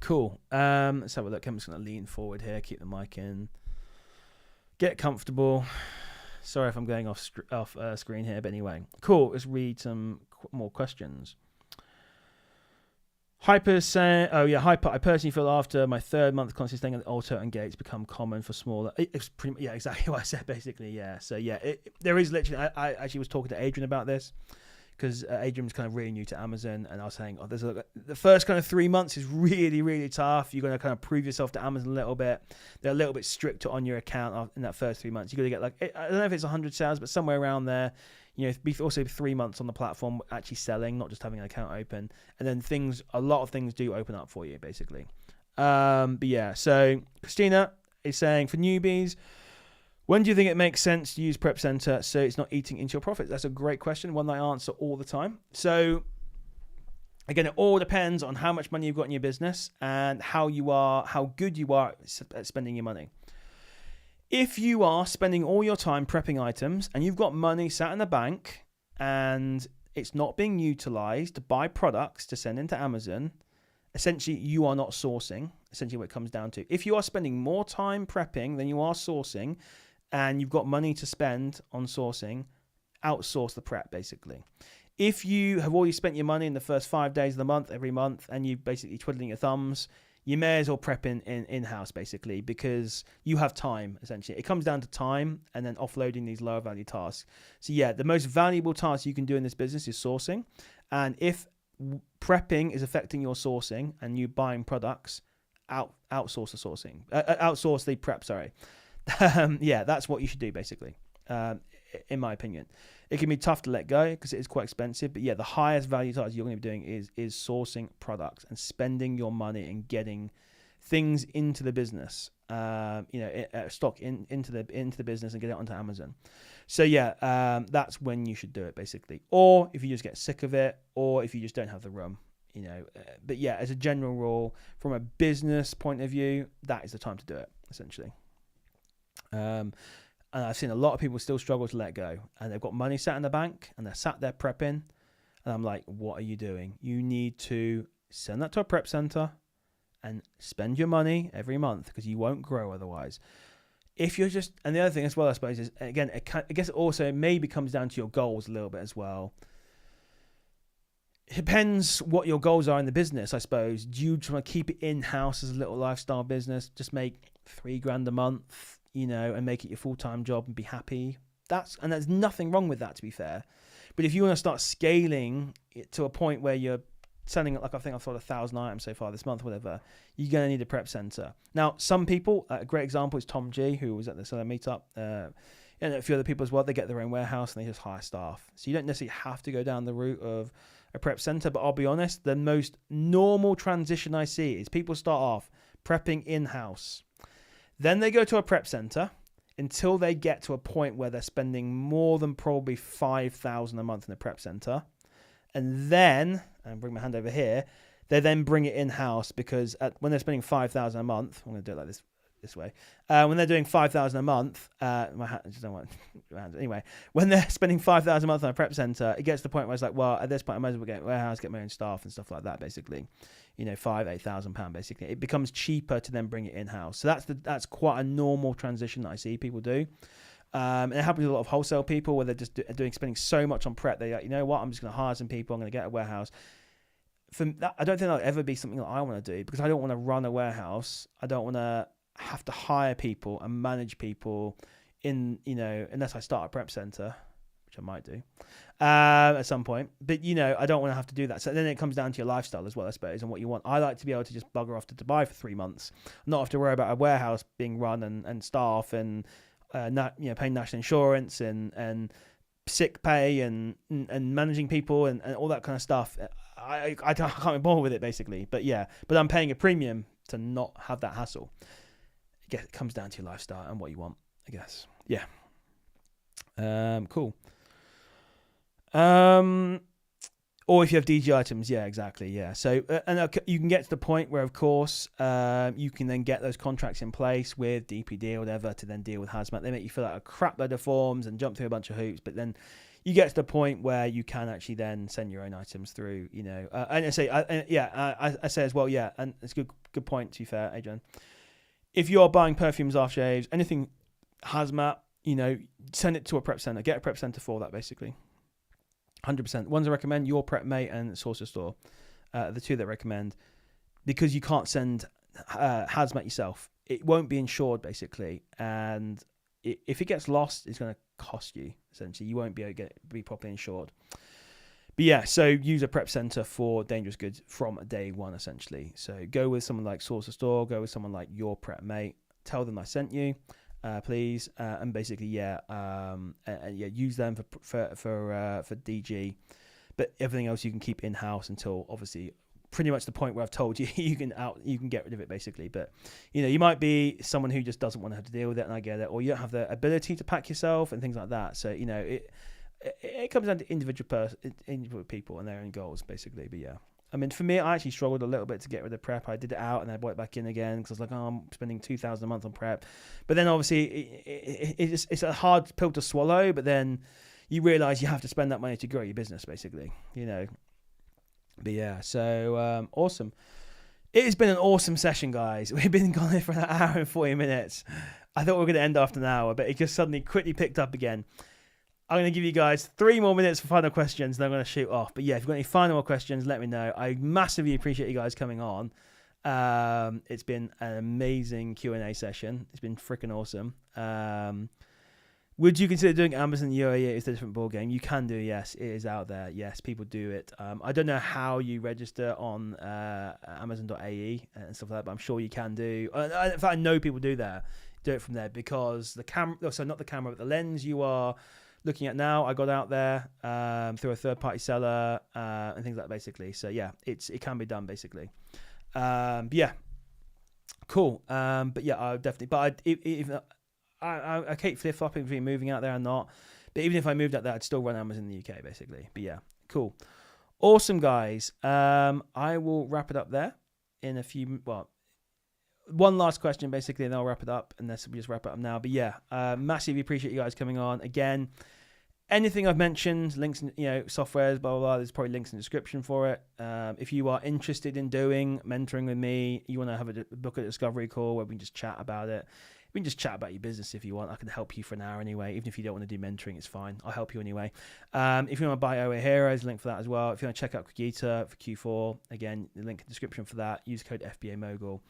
cool. Let's have a look. I'm just gonna lean forward here, keep the mic in, get comfortable. Sorry if I'm going off screen here, but anyway, cool. Let's read some more questions. Hyper's saying, Hyper, I personally feel after my 3rd month constantly staying at the auto ungates become common for smaller. It's pretty, yeah, exactly what I said, basically, yeah. So, yeah, there is literally, I actually was talking to Adrian about this because Adrian's kind of really new to Amazon, and I was saying, the first kind of 3 months is really, really tough. You're going to kind of prove yourself to Amazon a little bit. They're a little bit stricter on your account in that first 3 months. You've got to get like, I don't know if it's 100 sales, but somewhere around there. Also 3 months on the platform actually selling, not just having an account open. And then a lot of things do open up for you, basically. But yeah, so Christina is saying, for newbies, when do you think it makes sense to use Prep Center so it's not eating into your profits? That's a great question, one that I answer all the time. So again, it all depends on how much money you've got in your business and how good you are at spending your money. If you are spending all your time prepping items and you've got money sat in the bank and it's not being utilized to buy products to send into Amazon, essentially you are not sourcing, essentially what it comes down to. If you are spending more time prepping than you are sourcing and you've got money to spend on sourcing, outsource the prep basically. If you have already spent your money in the first 5 days of the month, every month, and you're basically twiddling your thumbs, you may as well prep in-house basically because you have time essentially. It comes down to time and then offloading these lower value tasks. So yeah, the most valuable task you can do in this business is sourcing. And if prepping is affecting your sourcing and you buying products, outsource the sourcing. Outsource the prep, sorry. Yeah, that's what you should do basically, in my opinion. It can be tough to let go because it is quite expensive. But yeah, the highest value task you're going to be doing is sourcing products and spending your money and getting things into the business, stock into the business and get it onto Amazon. So yeah, that's when you should do it basically. Or if you just get sick of it, or if you just don't have the room, But yeah, as a general rule, from a business point of view, that is the time to do it, essentially. And I've seen a lot of people still struggle to let go, and they've got money sat in the bank and they're sat there prepping. And I'm like, what are you doing? You need to send that to a prep center and spend your money every month, because you won't grow otherwise. If you're just, and the other thing as well, I suppose, is, again, I guess it also maybe comes down to your goals a little bit as well. It depends what your goals are in the business, I suppose. Do you just want to keep it in-house as a little lifestyle business, just make $3,000 a month, and make it your full-time job and be happy? And there's nothing wrong with that, to be fair. But if you want to start scaling it to a point where you're selling, like I think I've sold 1,000 items so far this month, whatever, you're going to need a prep center. Now, some people, a great example is Tom G, who was at the Seller Meetup, and a few other people as well. They get their own warehouse and they just hire staff. So you don't necessarily have to go down the route of a prep center. But I'll be honest, the most normal transition I see is people start off prepping in-house. Then they go to a prep center until they get to a point where they're spending more than probably $5,000 a month in a prep center. And then, and bring my hand over here, they then bring it in-house, because when they're spending $5,000 a month, I'm going to do it like this way. When they're doing $5,000 a month, my hand, I just don't want my hand. Anyway, when they're spending $5,000 a month on a prep center, it gets to the point where it's like, well, at this point, I might as well get a warehouse, get my own staff and stuff like that, basically. £8,000, basically. It becomes cheaper to then bring it in-house. So that's quite a normal transition that I see people do. And it happens with a lot of wholesale people where they're just spending so much on prep. They're like, you know what, I'm just going to hire some people. I'm going to get a warehouse. I don't think that'll ever be something that I want to do, because I don't want to run a warehouse. I don't want to have to hire people and manage people unless I start a prep center, which I might do at some point. But, I don't want to have to do that. So then it comes down to your lifestyle as well, I suppose, and what you want. I like to be able to just bugger off to Dubai for 3 months, not have to worry about a warehouse being run and staff and paying national insurance and sick pay and managing people and all that kind of stuff. I can't be bothered with it, basically. But I'm paying a premium to not have that hassle. It comes down to your lifestyle and what you want, I guess. Yeah. Cool. Or if you have DG items, yeah, exactly, yeah. So, you can get to the point where, of course, you can then get those contracts in place with DPD or whatever to then deal with hazmat. They make you fill out a crap load of forms and jump through a bunch of hoops, but then you get to the point where you can actually then send your own items through, and I say as well, yeah, and it's a good point, to be fair, Adrian. If you're buying perfumes, aftershaves, anything hazmat, send it to a prep center. Get a prep center for that, basically. 100%. Ones I recommend, Your Prep Mate and Source Store, the two that I recommend, because you can't send hazmat yourself. It won't be insured, basically, and if it gets lost, it's going to cost you, essentially. You won't be able to be properly insured. But yeah, so use a prep center for dangerous goods from day one, essentially. So go with someone like Source Store, go with someone like Your Prep Mate. Tell them I sent you, please, and basically, use them for DG. But everything else you can keep in house until, obviously, pretty much the point where I've told you you can get rid of it, basically. But you might be someone who just doesn't want to have to deal with it, and I get it, or you don't have the ability to pack yourself and things like that. So it comes down to individual people and their own goals, basically. But yeah, I mean, for me, I actually struggled a little bit to get rid of prep. I did it out and I brought it back in again because I was like, I'm spending $2,000 a month on prep. But then obviously it's a hard pill to swallow. But then you realize you have to spend that money to grow your business, basically. But yeah, so awesome. It has been an awesome session, guys. We've been gone here for an hour and 40 minutes. I thought we were going to end after an hour, but it just suddenly quickly picked up again. I'm going to give you guys 3 more minutes for final questions, and I'm going to shoot off. But yeah, if you've got any final questions, let me know. I massively appreciate you guys coming on. It's been an amazing Q&A session. It's been freaking awesome. Would you consider doing Amazon UAE? It's a different ballgame. You can do, yes. It is out there. Yes, people do it. I don't know how you register on Amazon.ae and stuff like that, but I'm sure you can do. In fact, I know people do it from there, because the camera, so not the camera, but the lens you are looking at now, I got out there through a third-party seller and things like that, basically. So yeah, it can be done, basically. But yeah, cool. But yeah, I definitely. But I keep flip-flopping between moving out there and not. But even if I moved out there, I'd still run Amazon in the UK, basically. But yeah, cool. Awesome, guys. I will wrap it up there in a few. Well, one last question, basically, and I'll wrap it up. Unless we just wrap it up now. But yeah, massively appreciate you guys coming on again. Anything I've mentioned, links, softwares, blah, blah, blah, there's probably links in the description for it. If you are interested in doing mentoring with me, you want to have a book a discovery call where we can just chat about it. We can just chat about your business if you want. I can help you for an hour anyway. Even if you don't want to do mentoring, it's fine. I'll help you anyway. If you want to buy OA Heroes, link for that as well. If you want to check out Cogita for Q4, again, the link in the description for that. Use code FBA Mogul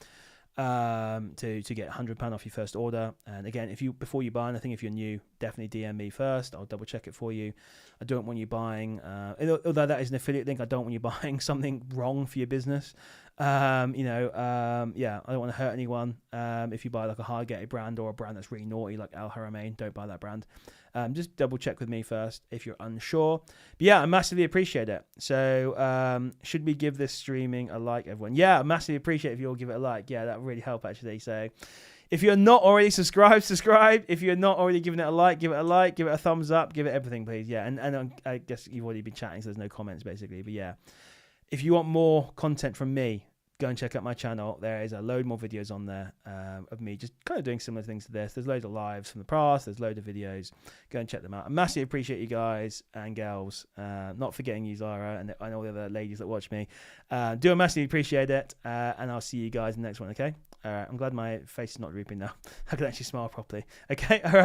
to get £100 off your first order. And again, before you buy anything, if you're new, definitely DM me first. I'll double check it for you. I don't want you buying although that is an affiliate link, I don't want you buying something wrong for your business. I don't want to hurt anyone. If you buy like a hard-gated brand or a brand that's really naughty like Al Haramain, don't buy that brand. Just double check with me first if you're unsure. But yeah, I massively appreciate it. So should we give this streaming a like, everyone? Yeah, I massively appreciate if you all give it a like. Yeah, that would really help actually. So if you're not already subscribed, subscribe. If you're not already giving it a like, give it a thumbs up, give it everything, please. Yeah, and I guess you've already been chatting, so there's no comments basically. But yeah, if you want more content from me, go and check out my channel. There is a load more videos on there of me just kind of doing similar things to this. There's loads of lives from the past. There's loads of videos. Go and check them out. I massively appreciate you guys and girls. Not forgetting you, Zara, and all the other ladies that watch me. Do massively appreciate it. And I'll see you guys in the next one, okay? All right. I'm glad my face is not drooping now. I can actually smile properly. Okay? All right.